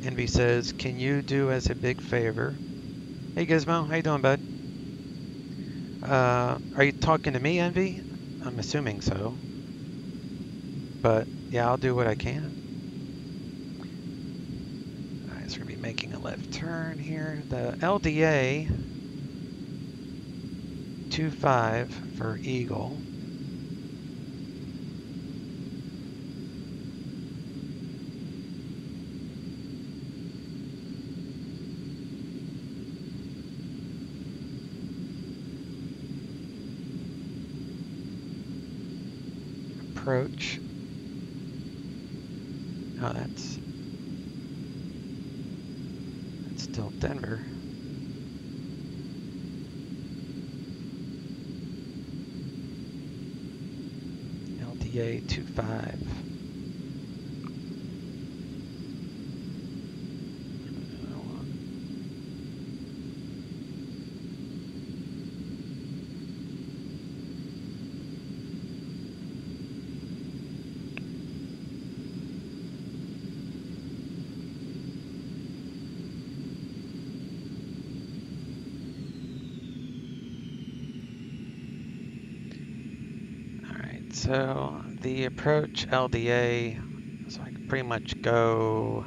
Envy says, can you do us a big favor? Hey Gizmo, how you doing, bud? Are you talking to me, Envy? I'm assuming so. But yeah, I'll do what I can. Alright, so we're going to be making a left turn here. The LDA 25 for Eagle. Approach. Oh, that's still Denver. LDA 25. So the approach LDA, so I can pretty much go.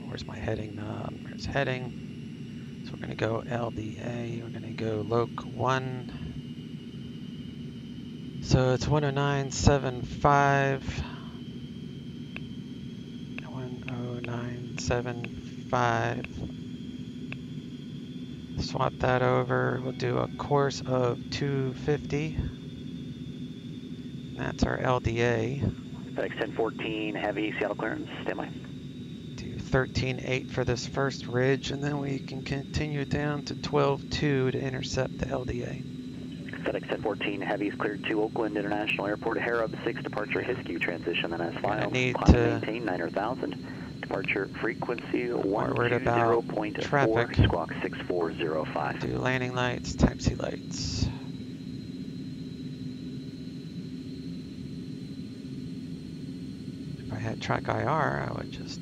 Where's my heading knob? Where's heading? So we're going to go LDA. We're going to go loc 1. So it's 109.75. 109.75. Swap that over. We'll do a course of 250. That's our LDA. FedEx 1014 Heavy, Seattle clearance, standby. Do 13.8 for this first ridge, and then we can continue down to 12.2 to intercept the LDA. FedEx 1014 Heavy is cleared to Oakland International Airport. Harrub 6 departure Hiskew transition and as filed. Need Climb to maintain 9,000. Departure frequency 120.4. Traffic. Squawk 6405. Do landing lights, taxi lights. If I had track IR, I would just.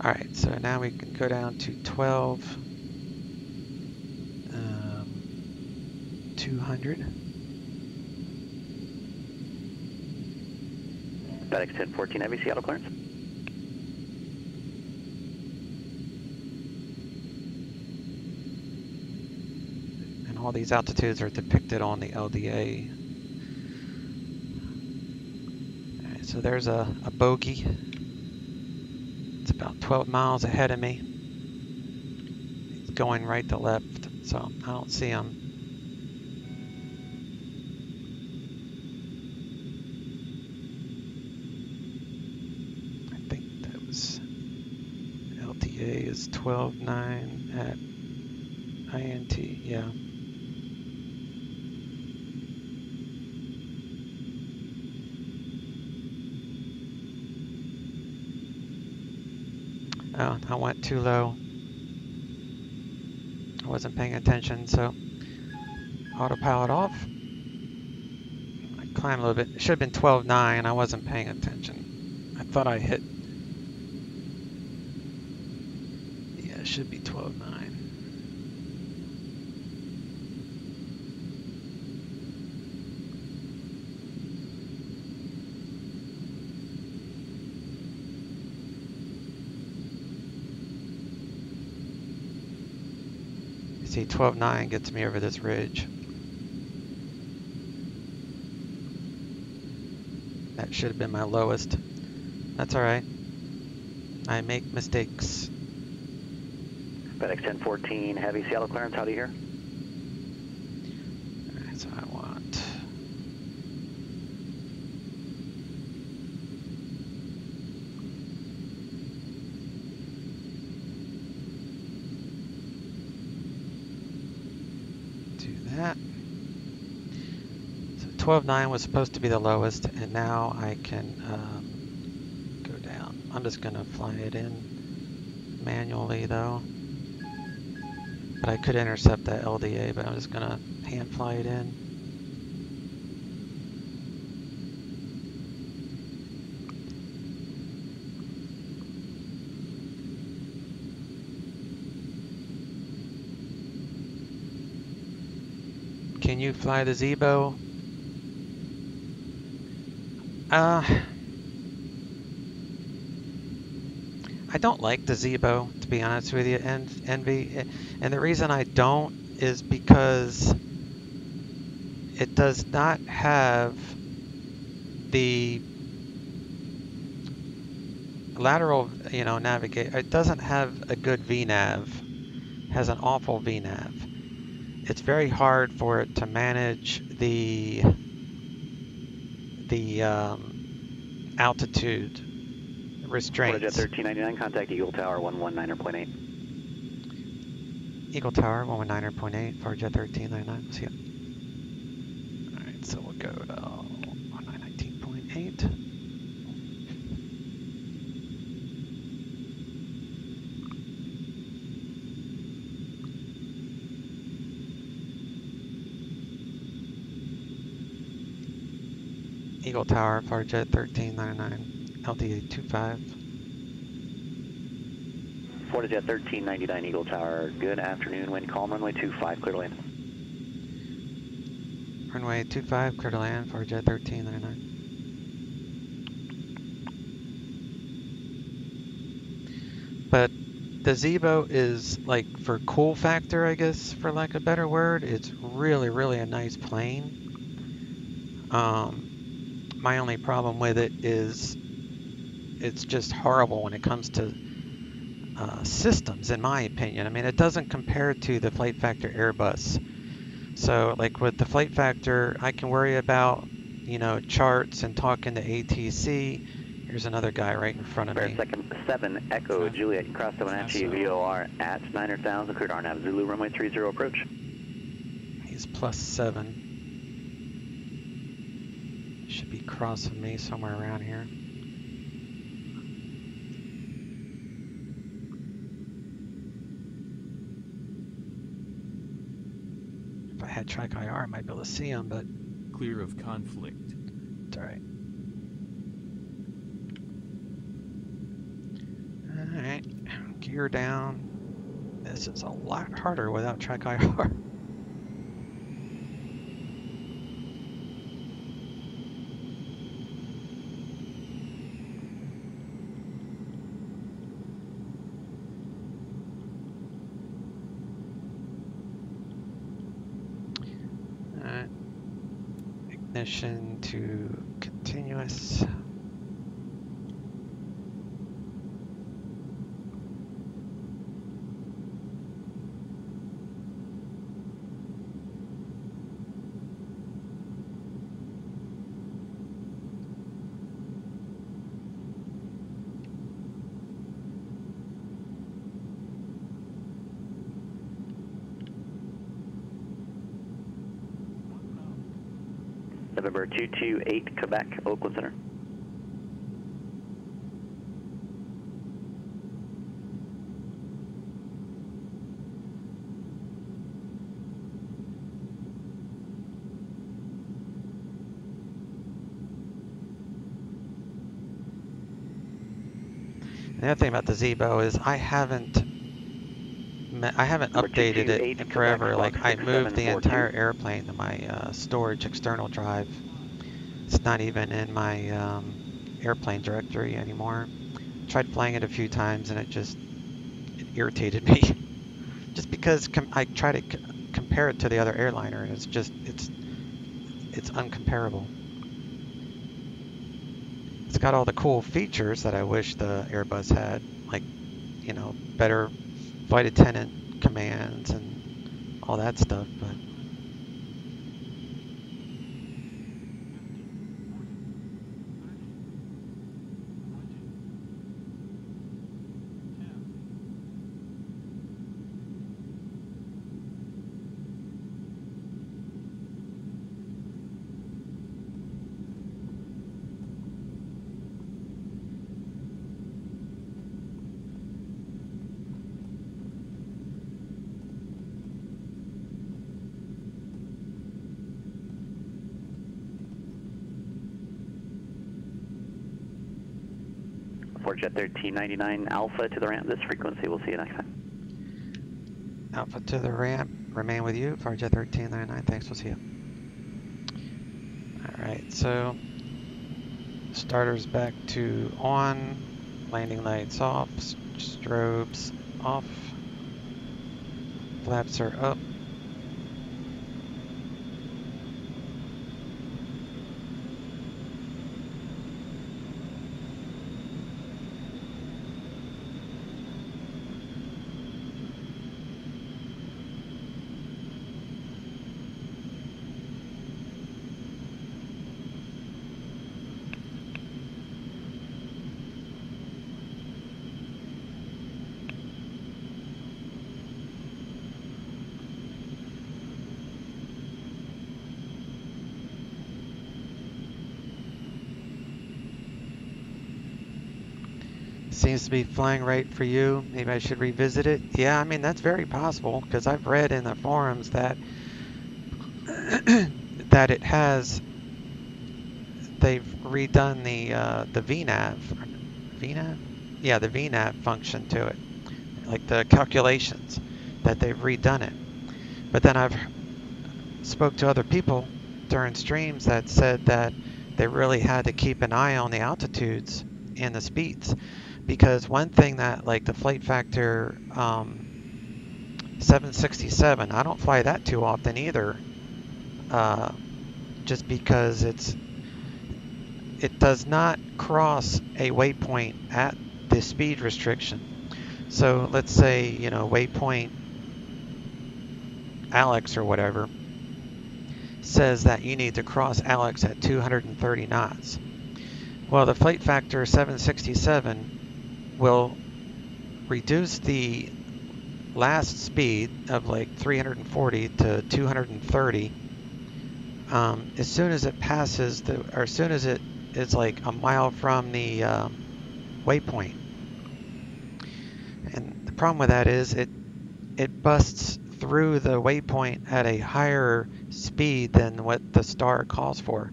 All right, so now we can go down to 12. 200. FedEx 1014 Heavy, Seattle clearance. And all these altitudes are depicted on the LDA. All right, so there's a bogey. It's about 12 miles ahead of me. It's going right to left, so I don't see him. LTA is 12.9 at INT, yeah. Oh, I went too low. I wasn't paying attention, so autopilot off. I climbed a little bit. It should have been 12.9. I wasn't paying attention. I thought I hit. Yeah, it should be 12.9. See, 12.9 gets me over this ridge. That should have been my lowest. That's all right. I make mistakes. FedEx 1014 Heavy, Seattle clearance, how do you hear? All right, so I want. Do that. So 12.9 was supposed to be the lowest, and now I can go down. I'm just gonna fly it in manually though. But I could intercept that LDA, but I'm just gonna hand fly it in. Can you fly the Zebo? I don't like the Zebo, to be honest with you, Envy. And the reason I don't is because it does not have the lateral, navigate. It doesn't have a good VNAV. It has an awful VNAV. It's very hard for it to manage the altitude restraints. Jet 1399, contact Eagle Tower 119.8. Eagle Tower 119.8 for Jet 1399. See ya. All right, so we'll go to 119.8. Eagle Tower for Jet 1399. LDA 25. Jet 1399 Eagle Tower, good afternoon, wind calm, runway 25, clear to land. Runway 25, clear to land for jet 1399. But the Zebo is like for cool factor, I guess, for lack of a better word. It's really, really a nice plane. My only problem with it is it's just horrible when it comes to systems, in my opinion. I mean, it doesn't compare to the Flight Factor Airbus. So, like with the Flight Factor, I can worry about, you know, charts and talking to ATC. Here's another guy right in front of me. Second 7 Echo Juliet, cross the Wenatchee VOR at 900,000, cleared RNAV Zulu, runway 30 approach. He's +7. Should be crossing me somewhere around here. If I had track IR, I might be able to see him, but... Clear of conflict. It's alright. Alright, gear down. This is a lot harder without track IR. Ignition to continuous. November 228 Quebec, Oakland Center. The other thing about the Zebo is I haven't updated it in forever. Like I moved the entire airplane to my storage external drive. It's not even in my airplane directory anymore. Tried flying it a few times and it irritated me. Just because I try to compare it to the other airliner and it's uncomparable. It's got all the cool features that I wish the Airbus had, like, you know, better flight attendant commands and all that stuff, but Jet 1399 Alpha to the ramp, this frequency, we'll see you next time. Alpha to the ramp, remain with you, Jet 1399, thanks, we'll see you. Alright, so starters back to on, landing lights off, strobes off, flaps are up. Seems to be flying right for you. Maybe I should revisit it. Yeah, I mean, that's very possible because I've read in the forums that that it has, they've redone the VNAV? Yeah, the VNAV function to it. Like the calculations, that they've redone it. But then I've spoke to other people during streams that said that they really had to keep an eye on the altitudes and the speeds, because one thing that, like the Flight Factor 767, I don't fly that too often either, just because it does not cross a waypoint at the speed restriction. So let's say, you know, waypoint Alex or whatever says that you need to cross Alex at 230 knots. Well, the Flight Factor 767 will reduce the last speed of like 340 to 230 as soon as it passes or as soon as it is like a mile from the waypoint. And the problem with that is it busts through the waypoint at a higher speed than what the star calls for.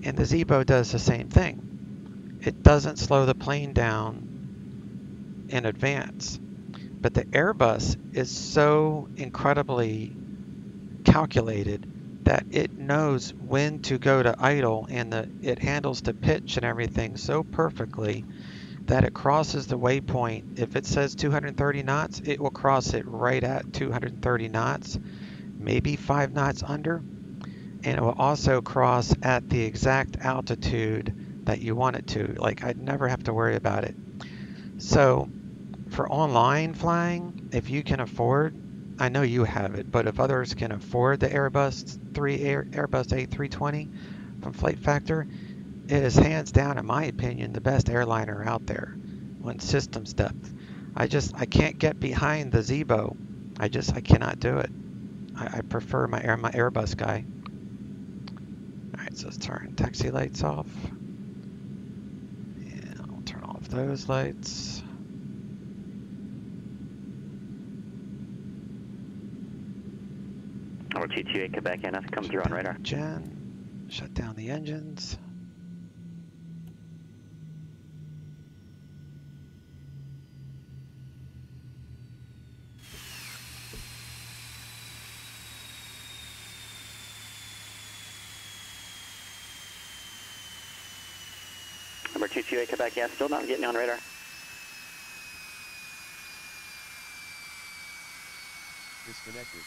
And the Zebo does the same thing. It doesn't slow the plane down in advance. But the Airbus is so incredibly calculated that it knows when to go to idle, and it handles the pitch and everything so perfectly that it crosses the waypoint. If it says 230 knots, it will cross it right at 230 knots, maybe 5 knots under, and it will also cross at the exact altitude that you want it to. Like, I'd never have to worry about it. So for online flying, if you can afford, I know you have it, but if others can afford the Airbus A320 from Flight Factor, it is hands down, in my opinion, the best airliner out there on systems depth. I can't get behind the Zebo. I cannot do it. I prefer my Airbus guy. All right, so let's turn taxi lights off. And I'll turn off those lights. Number 228, Quebec, and nothing coming through on radar. Shut down the engines. Number 228, Quebec, yeah, still not getting on radar. Disconnected.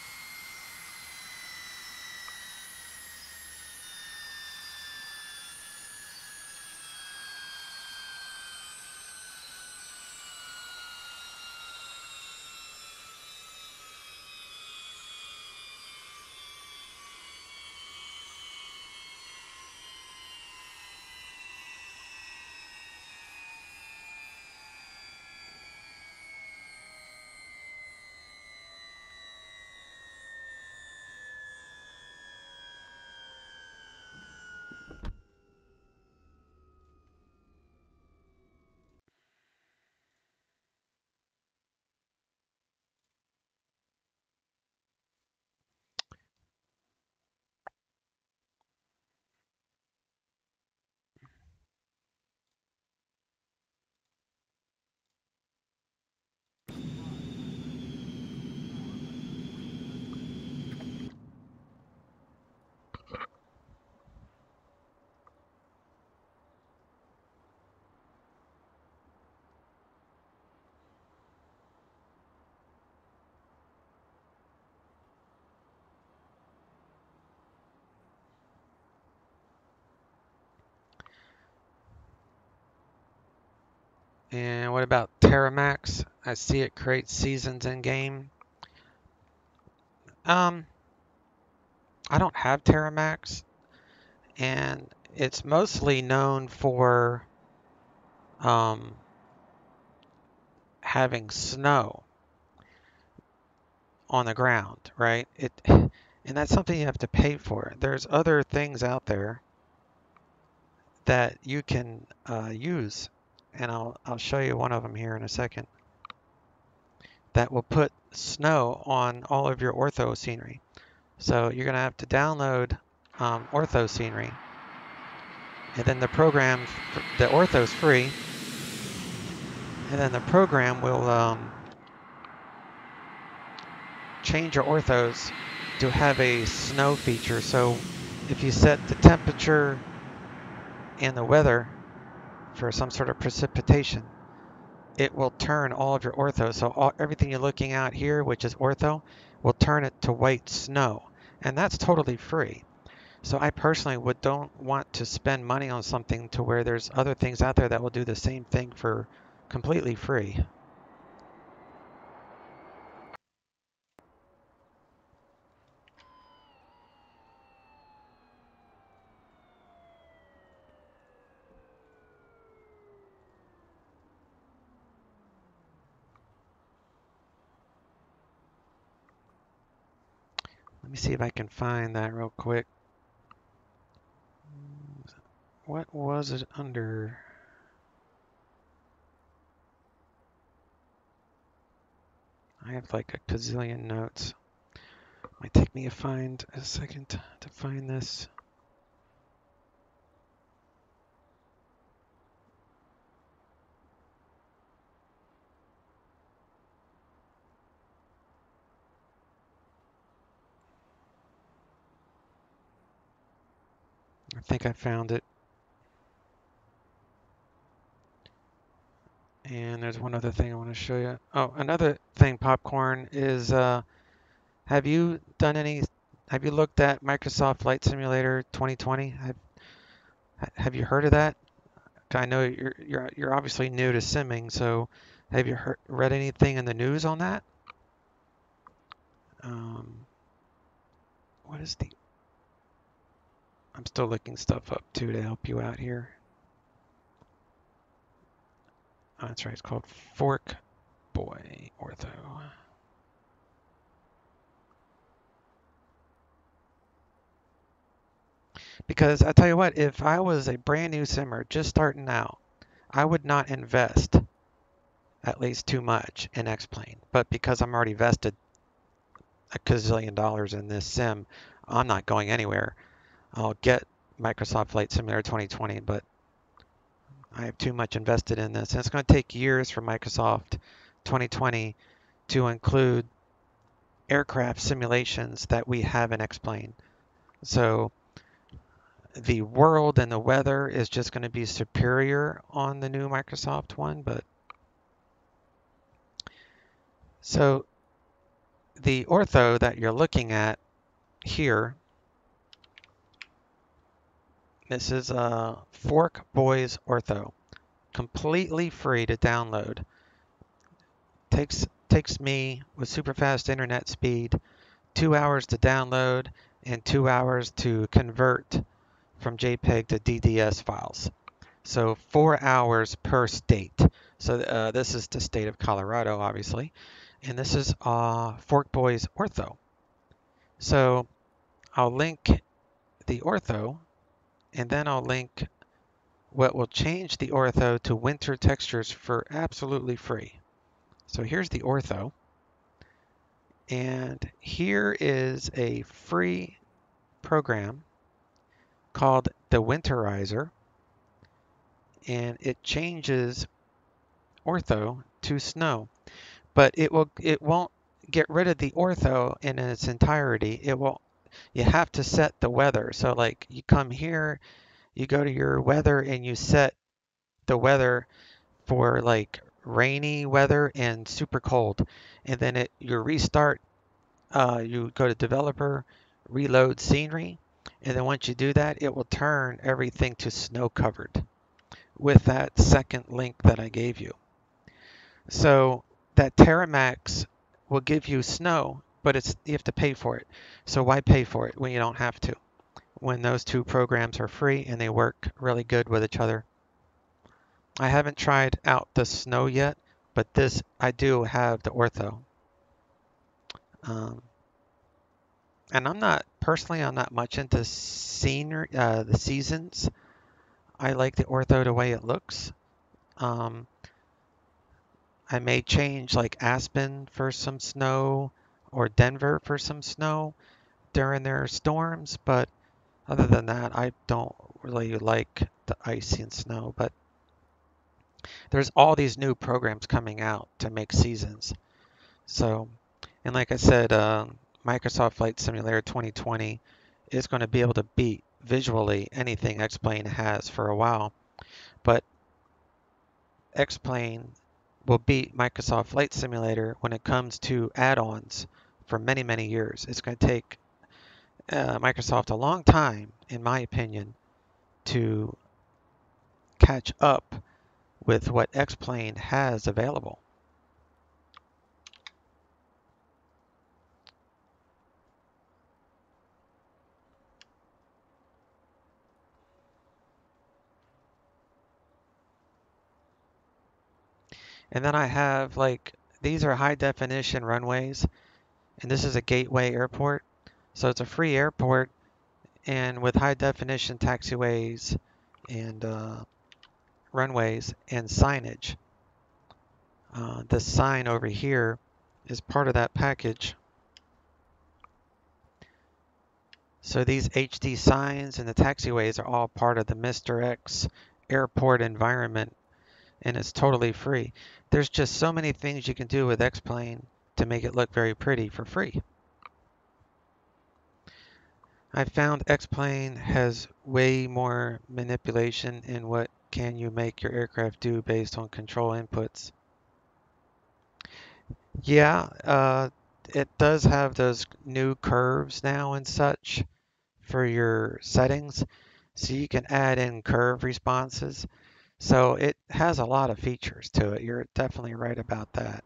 And what about Terramax? I see it creates seasons in game. I don't have Terramax, and it's mostly known for having snow on the ground, right? And that's something you have to pay for. There's other things out there that you can use, and I'll show you one of them here in a second, that will put snow on all of your ortho scenery. So you're going to have to download ortho scenery, and then the program, the ortho's free, and then the program will change your orthos to have a snow feature. So if you set the temperature and the weather for some sort of precipitation, it will turn all of your ortho. So everything you're looking at here, which is ortho, will turn it to white snow. And that's totally free. So I personally don't want to spend money on something to where there's other things out there that will do the same thing for completely free. Let me see if I can find that real quick. What was it under? I have like a gazillion notes. Might take me a second to find this. I think I found it. And there's one other thing I want to show you. Oh, another thing, Popcorn, is have you looked at Microsoft Flight Simulator 2020? Have you heard of that? I know you're obviously new to simming, so have you read anything in the news on that? What is I'm still looking stuff up too to help you out here. Oh, that's right, it's called Fork Boy Ortho. Because I tell you what, if I was a brand new simmer just starting out, I would not invest at least too much in X-Plane. But because I'm already vested a gazillion dollars in this sim, I'm not going anywhere. I'll get Microsoft Flight Simulator 2020, but I have too much invested in this. And it's going to take years for Microsoft 2020 to include aircraft simulations that we have in X-Plane. So the world and the weather is just going to be superior on the new Microsoft one, but so the ortho that you're looking at here, this is a Fork Boys Ortho, completely free to download. Takes me with super fast internet speed 2 hours to download and 2 hours to convert from JPEG to DDS files. So 4 hours per state. So this is the state of Colorado, obviously. And this is Fork Boys Ortho. So I'll link the ortho, and then I'll link what will change the ortho to winter textures for absolutely free. So here's the ortho. And here is a free program called the Winterizer. And it changes ortho to snow. But it won't get rid of the ortho in its entirety. You have to set the weather. So like you come here, you go to your weather and you set the weather for like rainy weather and super cold. And then you restart, you go to developer, reload scenery. And then once you do that, it will turn everything to snow covered with that second link that I gave you. So that Terramax will give you snow, but you have to pay for it. So why pay for it when you don't have to? When those two programs are free and they work really good with each other. I haven't tried out the snow yet, but I do have the ortho. And I'm not much into the seasons. I like the ortho the way it looks. I may change like Aspen for some snow or Denver for some snow during their storms, but other than that, I don't really like the ice and snow. But there's all these new programs coming out to make seasons. So, and like I said, Microsoft Flight Simulator 2020 is going to be able to beat visually anything X-Plane has for a while. But X-Plane will beat Microsoft Flight Simulator when it comes to add-ons for many, many years. It's going to take Microsoft a long time, in my opinion, to catch up with what X-Plane has available. And then I have, like, these are high definition runways, and this is a gateway airport. So it's a free airport, and with high definition taxiways and runways and signage. This sign over here is part of that package. So these HD signs and the taxiways are all part of the Mr. X airport environment, and it's totally free. There's just so many things you can do with X-Plane to make it look very pretty for free. I found X-Plane has way more manipulation in what can you make your aircraft do based on control inputs. Yeah, it does have those new curves now and such for your settings, so you can add in curve responses. So it has a lot of features to it. You're definitely right about that.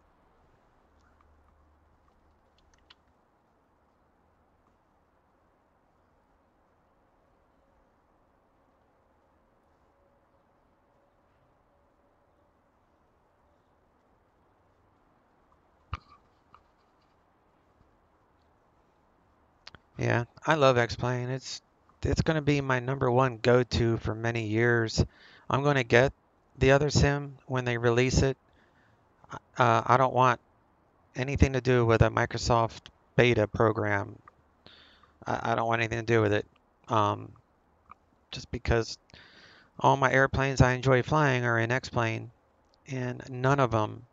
Yeah, I love X-Plane. It's going to be my #1 go-to for many years. I'm going to get the other sim when they release it. I don't want anything to do with a Microsoft beta program. I don't want anything to do with it. Just because all my airplanes I enjoy flying are in X-Plane, and none of them,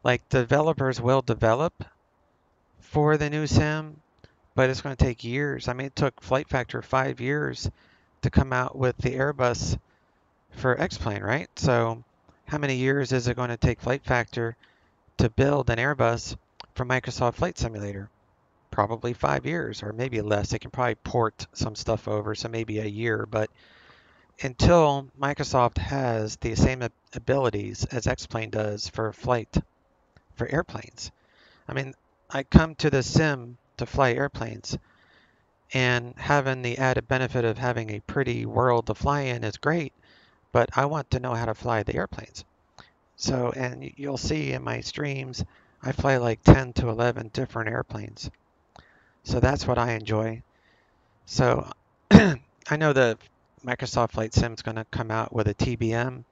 like, developers will develop for the new sim, but it's going to take years. I mean, it took Flight Factor 5 years to come out with the Airbus for X-Plane, right? So how many years is it going to take Flight Factor to build an Airbus for Microsoft Flight Simulator? Probably 5 years, or maybe less. They can probably port some stuff over, so maybe a year. But until Microsoft has the same abilities as X-Plane does for flight, for airplanes. I mean, I come to the sim to fly airplanes, and having the added benefit of having a pretty world to fly in is great, but I want to know how to fly the airplanes. So, and you'll see in my streams, I fly like 10 to 11 different airplanes. So that's what I enjoy. So I know the Microsoft Flight Sim is going to come out with a TBM.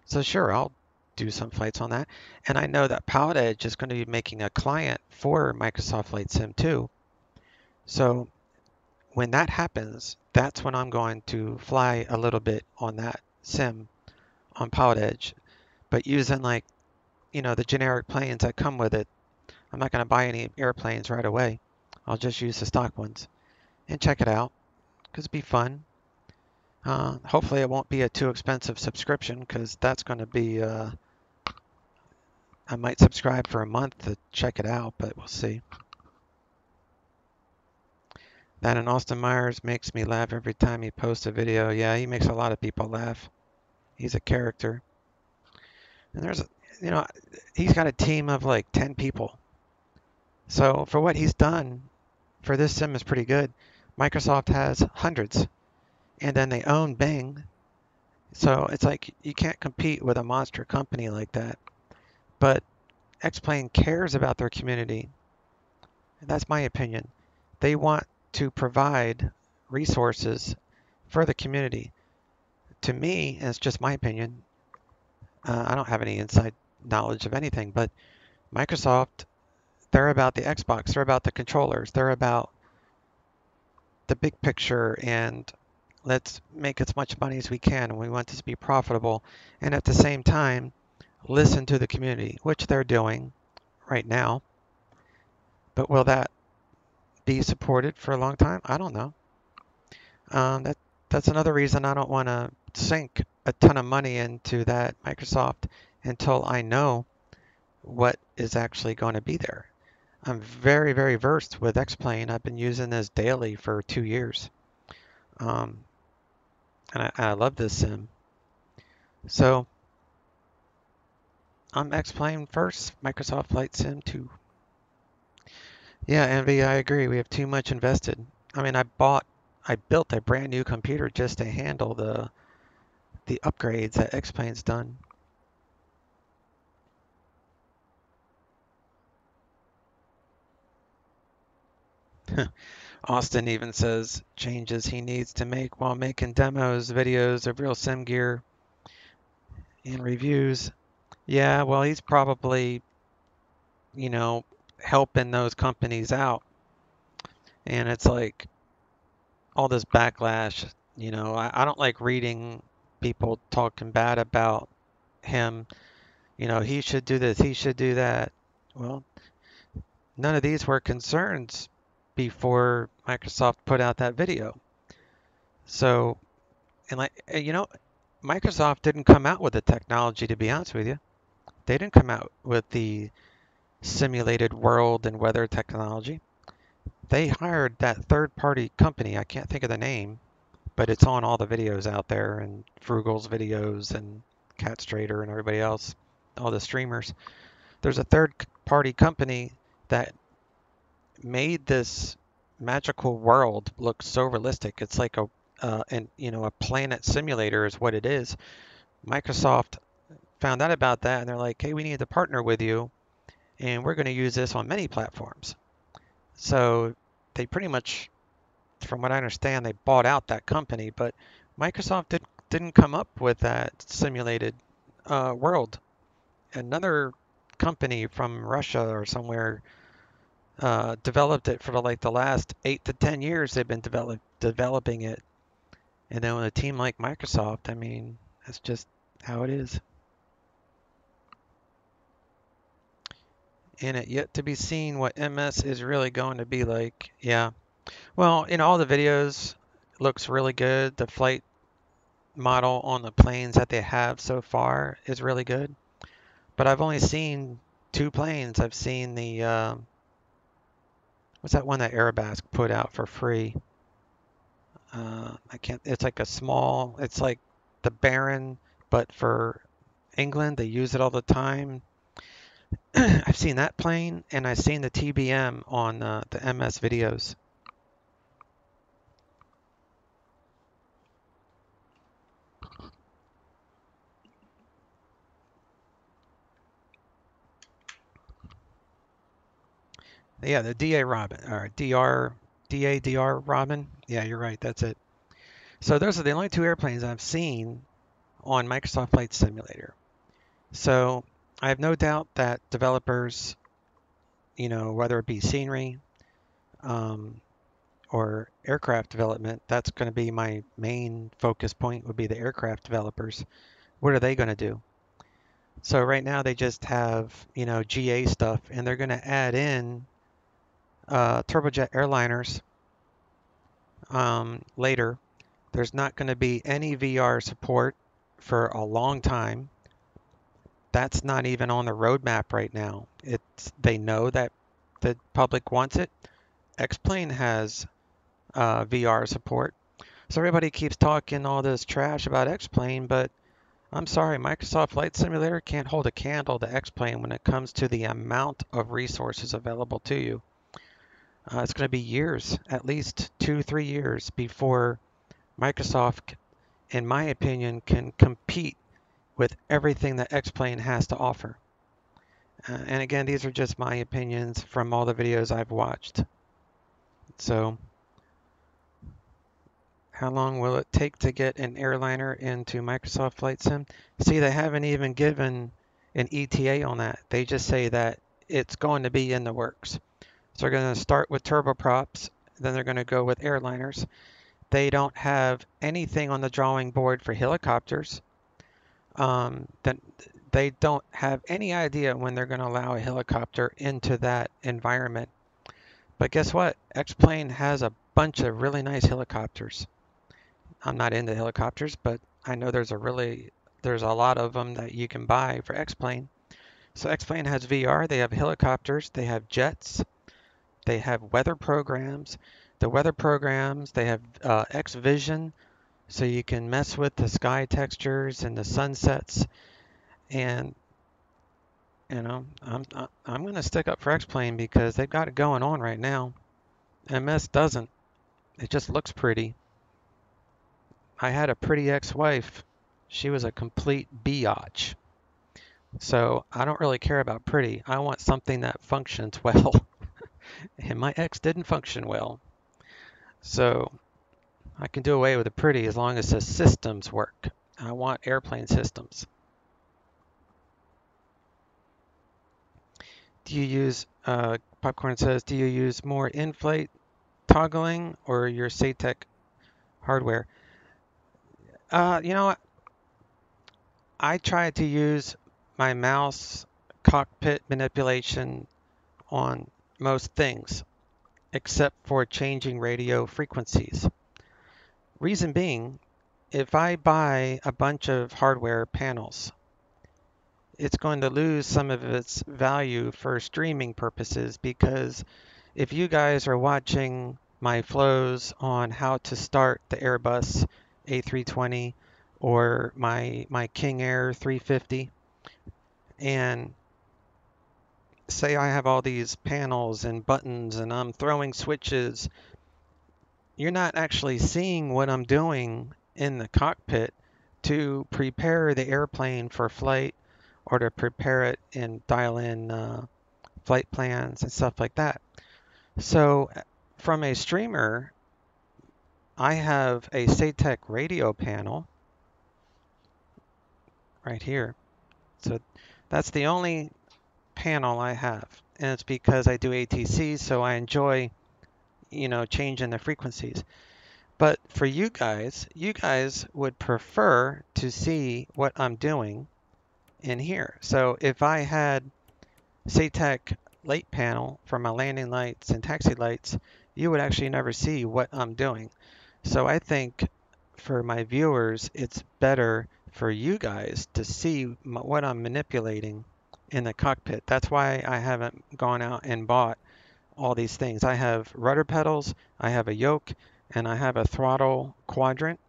So sure, I'll do some flights on that. And I know that PilotEdge is going to be making a client for Microsoft Flight Sim too. So when that happens, that's when I'm going to fly a little bit on that sim on PilotEdge. But using, like, the generic planes that come with it, I'm not going to buy any airplanes right away. I'll just use the stock ones and check it out because it'd be fun. Hopefully it won't be a too expensive subscription, because that's going to be, I might subscribe for a month to check it out, but we'll see. That and Austin Myers makes me laugh every time he posts a video. Yeah, he makes a lot of people laugh. He's a character. And there's, he's got a team of like 10 people. So for what he's done for this sim is pretty good. Microsoft has hundreds, and then they own Bing. So it's like you can't compete with a monster company like that. But X-Plane cares about their community. That's my opinion. They want to provide resources for the community. To me, and it's just my opinion, I don't have any inside knowledge of anything, but Microsoft, they're about the Xbox, they're about the controllers, they're about the big picture, and let's make as much money as we can, and we want this to be profitable, and at the same time, listen to the community, which they're doing right now. But will that be supported for a long time? I don't know. That's another reason I don't want to sink a ton of money into that Microsoft until I know what is actually going to be there. I'm very, very versed with X-Plane. I've been using this daily for 2 years. And I love this sim. So I'm X-Plane first, Microsoft Flight Sim 2. Yeah, Envy, I agree. We have too much invested. I mean, I built a brand new computer just to handle the upgrades that X-Plane's done. Austin even says changes he needs to make while making demos, videos of real sim gear and reviews. Yeah, well, he's probably, you know, helping those companies out. And it's like all this backlash, you know, I don't like reading people talking bad about him. You know, he should do this, he should do that. Well, none of these were concerns before Microsoft put out that video. So, and like, you know, Microsoft didn't come out with the technology, to be honest with you. They didn't come out with the simulated world and weather technology. They hired that third-party company. I can't think of the name, but it's on all the videos out there, and Frugal's videos and Catstrader and everybody else, all the streamers. There's a third-party company that made this magical world look so realistic. It's like a a planet simulator is what it is. Microsoft found out about that, and they're like, hey, we need to partner with you, and we're going to use this on many platforms. So they pretty much, from what I understand, they bought out that company, but Microsoft didn't come up with that simulated world. Another company from Russia or somewhere developed it for the last 8 to 10 years. They've been developing it, and then with a team like Microsoft, I mean, that's just how it is. And it yet to be seen what MS is really going to be like. Yeah. Well, in all the videos, looks really good. The flight model on the planes that they have so far is really good. But I've only seen 2 planes. I've seen the, what's that one that Aerobask put out for free? I can't, it's like a small, it's like the Baron, but for England, they use it all the time. I've seen that plane, and I've seen the TBM on the MS videos. Yeah, the DA Robin, or DADR Robin. Yeah, you're right, that's it. So those are the only 2 airplanes I've seen on Microsoft Flight Simulator. So I have no doubt that developers, you know, whether it be scenery or aircraft development, that's going to be my main focus point, would be the aircraft developers. What are they going to do? So right now they just have, you know, GA stuff, and they're going to add in turbojet airliners later. There's not going to be any VR support for a long time. That's not even on the roadmap right now. They know that the public wants it. X-Plane has VR support. So everybody keeps talking all this trash about X-Plane, but I'm sorry, Microsoft Flight Simulator can't hold a candle to X-Plane when it comes to the amount of resources available to you. It's going to be years, at least 2-3 years, before Microsoft, in my opinion, can compete with everything that X-Plane has to offer. And again, these are just my opinions from all the videos I've watched. So, how long will it take to get an airliner into Microsoft Flight Sim? See, they haven't even given an ETA on that. They just say that it's going to be in the works. So they're going to start with turboprops, then they're going to go with airliners. They don't have anything on the drawing board for helicopters. Then they don't have any idea when they're going to allow a helicopter into that environment. But guess what? X-Plane has a bunch of really nice helicopters. I'm not into helicopters, but I know there's a lot of them that you can buy for X-Plane. So X-Plane has VR, they have helicopters, they have jets, they have weather programs. The weather programs, they have X-Vision, so you can mess with the sky textures and the sunsets. And you know, I'm going to stick up for X-Plane because they've got it going on right now. MS doesn't. It just looks pretty. I had a pretty ex-wife. She was a complete biatch. So I don't really care about pretty. I want something that functions well. And my ex didn't function well. So I can do away with the pretty as long as the systems work. I want airplane systems. Do you use, Popcorn says, do you use more in-flight toggling or your SATEC hardware? You know what? I try to use my mouse cockpit manipulation on most things, except for changing radio frequencies. Reason being, if I buy a bunch of hardware panels, it's going to lose some of its value for streaming purposes, because if you guys are watching my flows on how to start the Airbus A320 or my King Air 350, and say I have all these panels and buttons and I'm throwing switches, you're not actually seeing what I'm doing in the cockpit to prepare the airplane for flight or to prepare it and dial in flight plans and stuff like that. So from a streamer, I have a SATEC radio panel right here. So that's the only panel I have. And it's because I do ATC, so I enjoy, changing the frequencies. But for you guys would prefer to see what I'm doing in here. So if I had SATEC light panel for my landing lights and taxi lights, you would actually never see what I'm doing. So I think for my viewers, it's better for you guys to see what I'm manipulating in the cockpit. That's why I haven't gone out and bought all these things. I have rudder pedals, I have a yoke, and I have a throttle quadrant.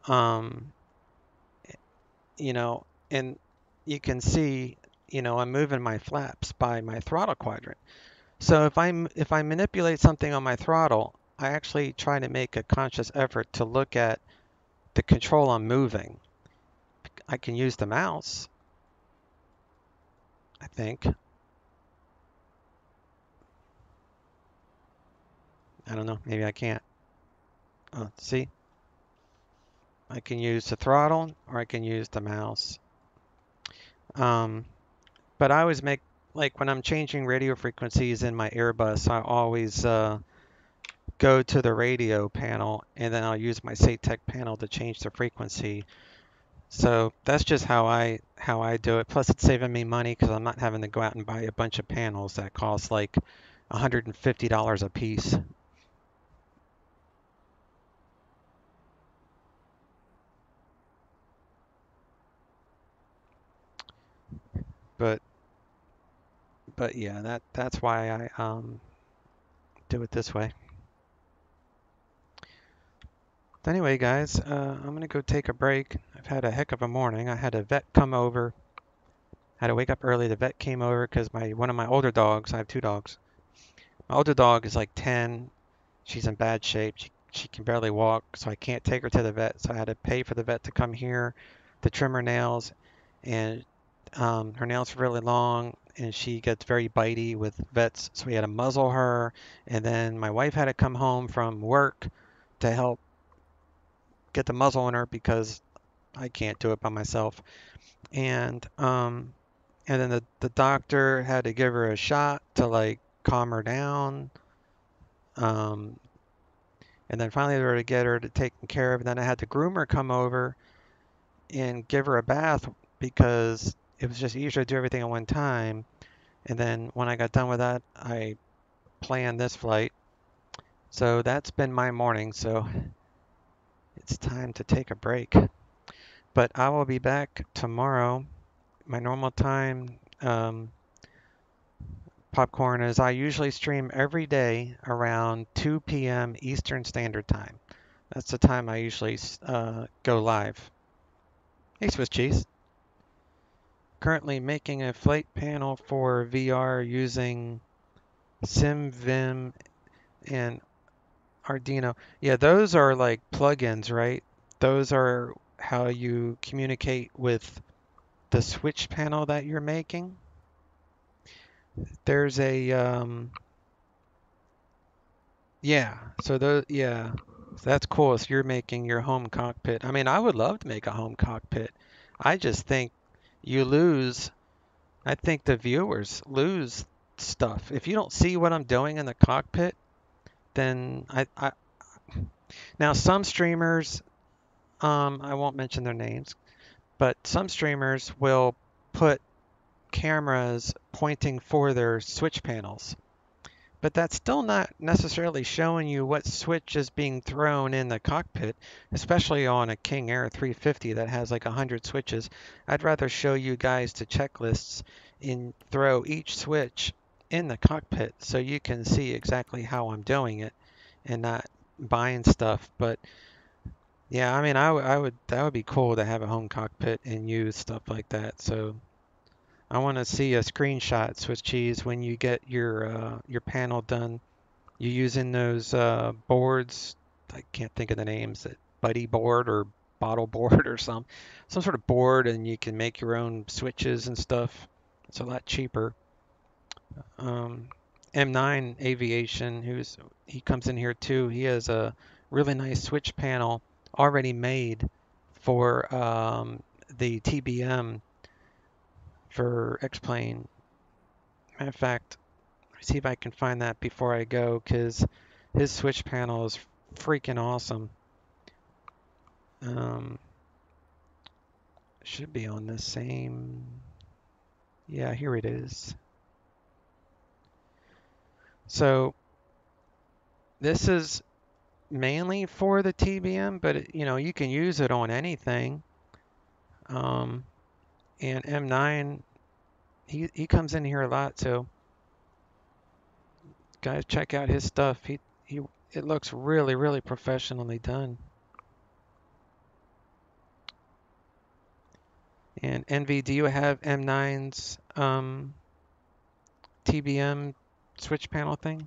And you can see, I'm moving my flaps by my throttle quadrant. So if I manipulate something on my throttle, I actually try to make a conscious effort to look at the control I'm moving. I can use the mouse, I think. I don't know, maybe I can't. Oh, see? I can use the throttle or I can use the mouse. But I always make, like when I'm changing radio frequencies in my Airbus, I always go to the radio panel and then I'll use my SATEC panel to change the frequency. So that's just how I do it. Plus it's saving me money because I'm not having to go out and buy a bunch of panels that cost like $150 a piece. But yeah, that's why I do it this way. Anyway, guys, I'm gonna go take a break. I've had a heck of a morning. I had a vet come over. Had to wake up early. The vet came over because one of my older dogs. I have two dogs. My older dog is like 10. She's in bad shape. She can barely walk, so I can't take her to the vet. So I had to pay for the vet to come here to trim her nails, and her nails are really long, and she gets very bitey with vets. So we had to muzzle her, and then my wife had to come home from work to help get the muzzle on her because I can't do it by myself. And then the doctor had to give her a shot to like calm her down. And then finally they were to get her to taken care of. And then I had the groomer come over and give her a bath because it was just easier to do everything at one time. And then when I got done with that, I planned this flight. So that's been my morning. So it's time to take a break. But I will be back tomorrow. My normal time, Popcorn, is I usually stream every day around 2 p.m. Eastern Standard Time. That's the time I usually go live. Hey, Swiss Cheese. Currently making a flight panel for VR using SimVim and Arduino. Yeah, those are like plugins, right? Those are how you communicate with the switch panel that you're making. There's a yeah, so that's cool. So you're making your home cockpit. I mean, I would love to make a home cockpit. I just think you lose. I think the viewers lose stuff. If you don't see what I'm doing in the cockpit, then now some streamers, I won't mention their names, but some streamers will put cameras pointing for their switch panels. But that's still not necessarily showing you what switch is being thrown in the cockpit, especially on a King Air 350 that has like 100 switches. I'd rather show you guys the checklists and throw each switch in the cockpit so you can see exactly how I'm doing it and not buying stuff. But yeah, I mean, that would be cool to have a home cockpit and use stuff like that. So I want to see a screenshot, Swiss Cheese, when you get your panel done. You using those boards? I can't think of the names. Buddy board or bottle board or some sort of board, and you can make your own switches and stuff. It's a lot cheaper. M9 Aviation, he comes in here too. He has a really nice switch panel already made for the TBM for X-Plane. Matter of fact, see if I can find that before I go, because his switch panel is freaking awesome. Should be on the same. Yeah, here it is. So this is mainly for the TBM, but you can use it on anything. And M9, he comes in here a lot, so guys, check out his stuff. It looks really, really professionally done. And Envy, do you have M9's TBM switch panel thing?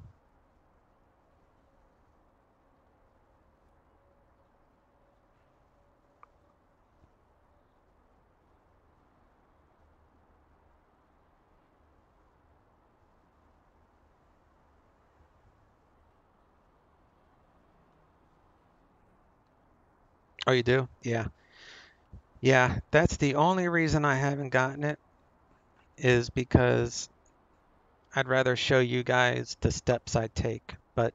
Oh, you do? Yeah. Yeah, that's the only reason I haven't gotten it, is because I'd rather show you guys the steps I take. But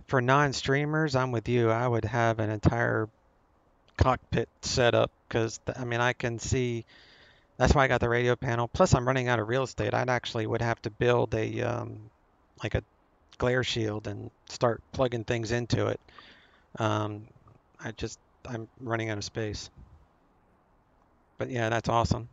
for non-streamers, I'm with you. I would have an entire cockpit set up because, I mean, I can see. That's why I got the radio panel. Plus, I'm running out of real estate. I'd actually would have to build like a glare shield and start plugging things into it. I'm running out of space. But yeah, that's awesome.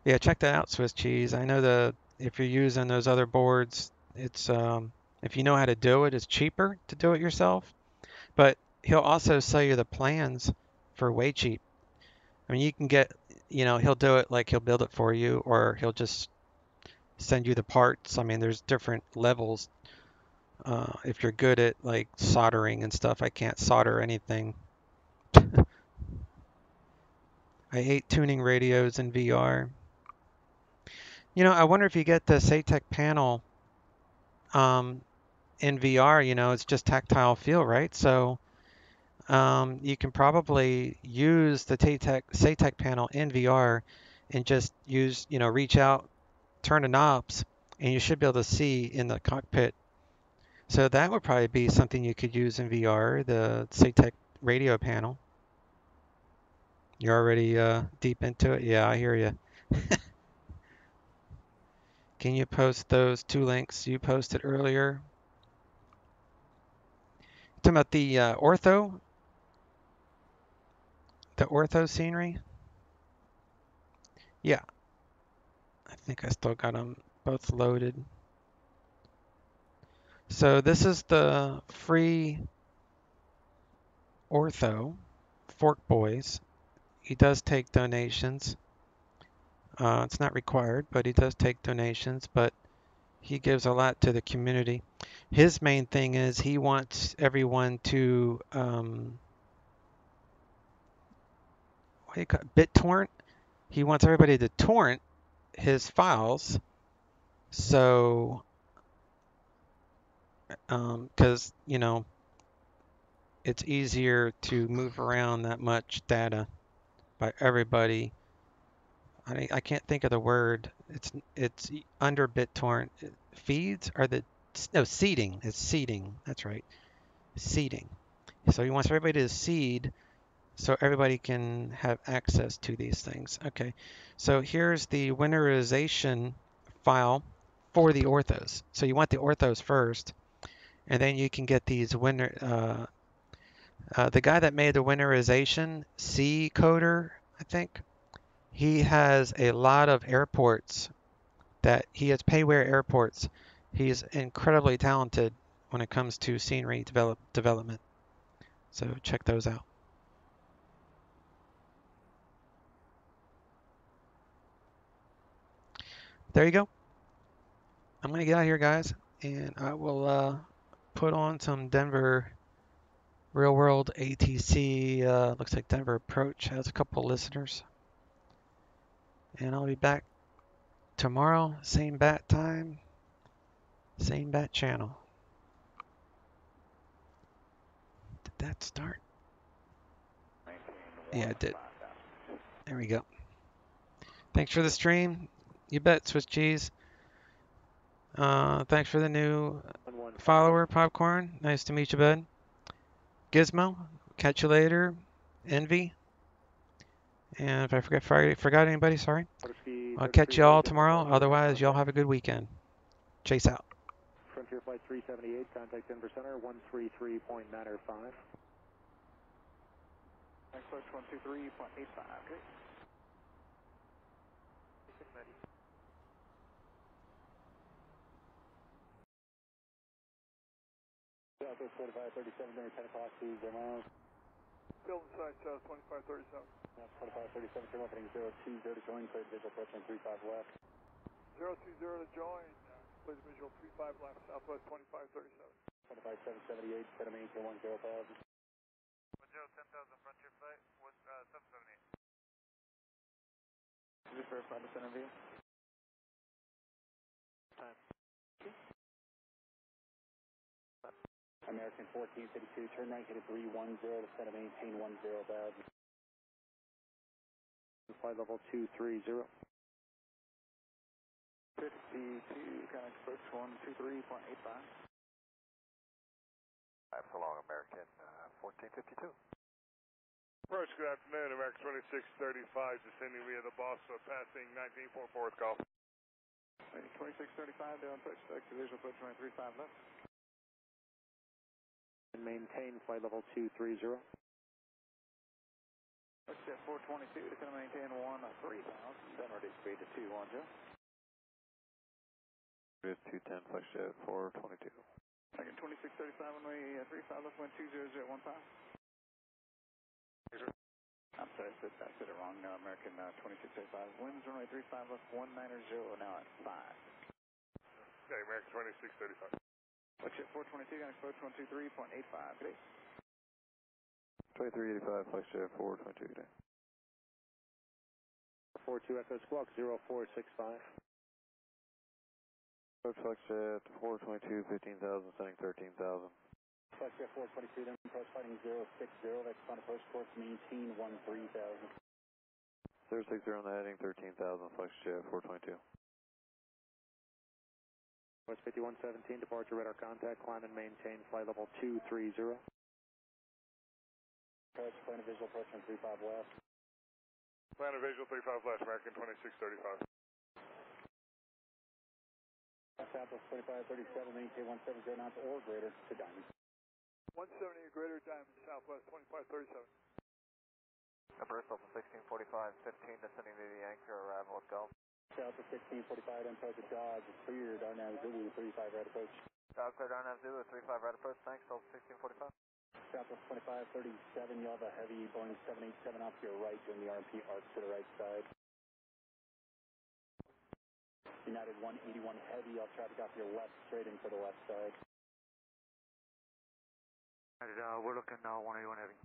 Yeah, check that out, Swiss Cheese. I know if you're using those other boards, it's if you know how to do it, it's cheaper to do it yourself. But he'll also sell you the plans for way cheap. I mean, you can get, he'll do it like he'll build it for you, or he'll just send you the parts. I mean, there's different levels. If you're good at like soldering and stuff, I can't solder anything. I hate tuning radios in VR. I wonder if you get the SATEC panel in VR, it's just tactile feel, right? So you can probably use the SATEC panel in VR and just reach out, turn the knobs, and you should be able to see in the cockpit. So that would probably be something you could use in VR, the SATEC radio panel. You're already deep into it? Yeah, I hear you. Can you post those two links you posted earlier? Talking about the ortho scenery. Yeah, I think I still got them both loaded. So this is the free ortho, Fork Boys. He does take donations. It's not required, but he does take donations, but he gives a lot to the community. His main thing is he wants everyone to, what do you call it? BitTorrent? He wants everybody to torrent his files. So, because, you know, it's easier to move around that much data by everybody. I can't think of the word. It's under BitTorrent. Feeds are seeding. It's seeding. That's right. Seeding. So he wants everybody to seed so everybody can have access to these things. Okay. So here's the winterization file for the orthos. So you want the orthos first, and then you can get these winter. The guy that made the winterization, C coder, I think, he has a lot of airports that he has payware airports. He's incredibly talented when it comes to scenery development. So check those out. There you go. I'm going to get out of here, guys, and I will put on some Denver real world ATC. Looks like Denver Approach has a couple listeners. And I'll be back tomorrow, same bat time, same bat channel. Did that start? Yeah, it did. There we go. Thanks for the stream. You bet, Swiss cheese. Thanks for the new follower, Popcorn. Nice to meet you, bud. Gizmo, catch you later. Envy. And if I forgot anybody, sorry. I'll catch you all tomorrow. Otherwise, y'all have a good weekend. Chase out. Frontier Flight 378, contact Denver Center, 133.905. Next approach 123.85, okay. Southwest 4537, Denver 10 o'clock, 2 miles. Building site, South 2537. 2537, turn opening 020 to join, cleared visual approach on 35 left. 020 to join, please visual 35 left, Southwest 2537. 25778, set a maintain 10,000. 10,000 Frontier Flight, 778. Is this verify the center view? Time. American 1452, turn right, hit a 310 to set a maintain 10,000. Flight level 230. 52, kind of approach 123.85. So long, American 1452. Approach, good afternoon, American 2635, descending via the Boston, passing 1944 call. 2635, down approach, to visual approach 935 left. And maintain flight level 230. Approach at 422, it's going to maintain 3000, then ready speed to 210. It's 210, flight jet 422. Second 2635, runway 35 left, wind 20015. I'm sorry, I said it wrong. No, American 2635. Winds runway 35 left, 190 now at 5. Okay, American 2635. Watch it 422, going to approach 123.85. Good day. 2385, flight jet 422 today. 42 Echo Squawk 0465. Approach flight jet 422, 15,000, sending 13,000. Flight jet 422, then approach fighting 060, that's on approach course, maintain 13,000. 060 on the heading, 13,000, flight jet 422. West 5117, departure radar contact, climb and maintain flight level 230. Approach, plan of visual approach on 35 left. Plan of visual 35 left, American 2635. Southwest 2537, maintain 170 knots or greater to Diamond. 170 or greater time in Southwest 2537. First Alpha 1645, 15 descending to the anchor, arrival at Gulf. Alpha 1645, on target Dodge, clear, Darnell Zulu, 35 right approach. Dog clear, Darnell Zulu, 35 right approach, thanks, Alpha 1645. Southwest 2537, you have a heavy Boeing 787 off to your right, doing the RMP arc to the right side. United 181 heavy, all traffic off your left, straight in for the left side. United, we're looking 181 heavy.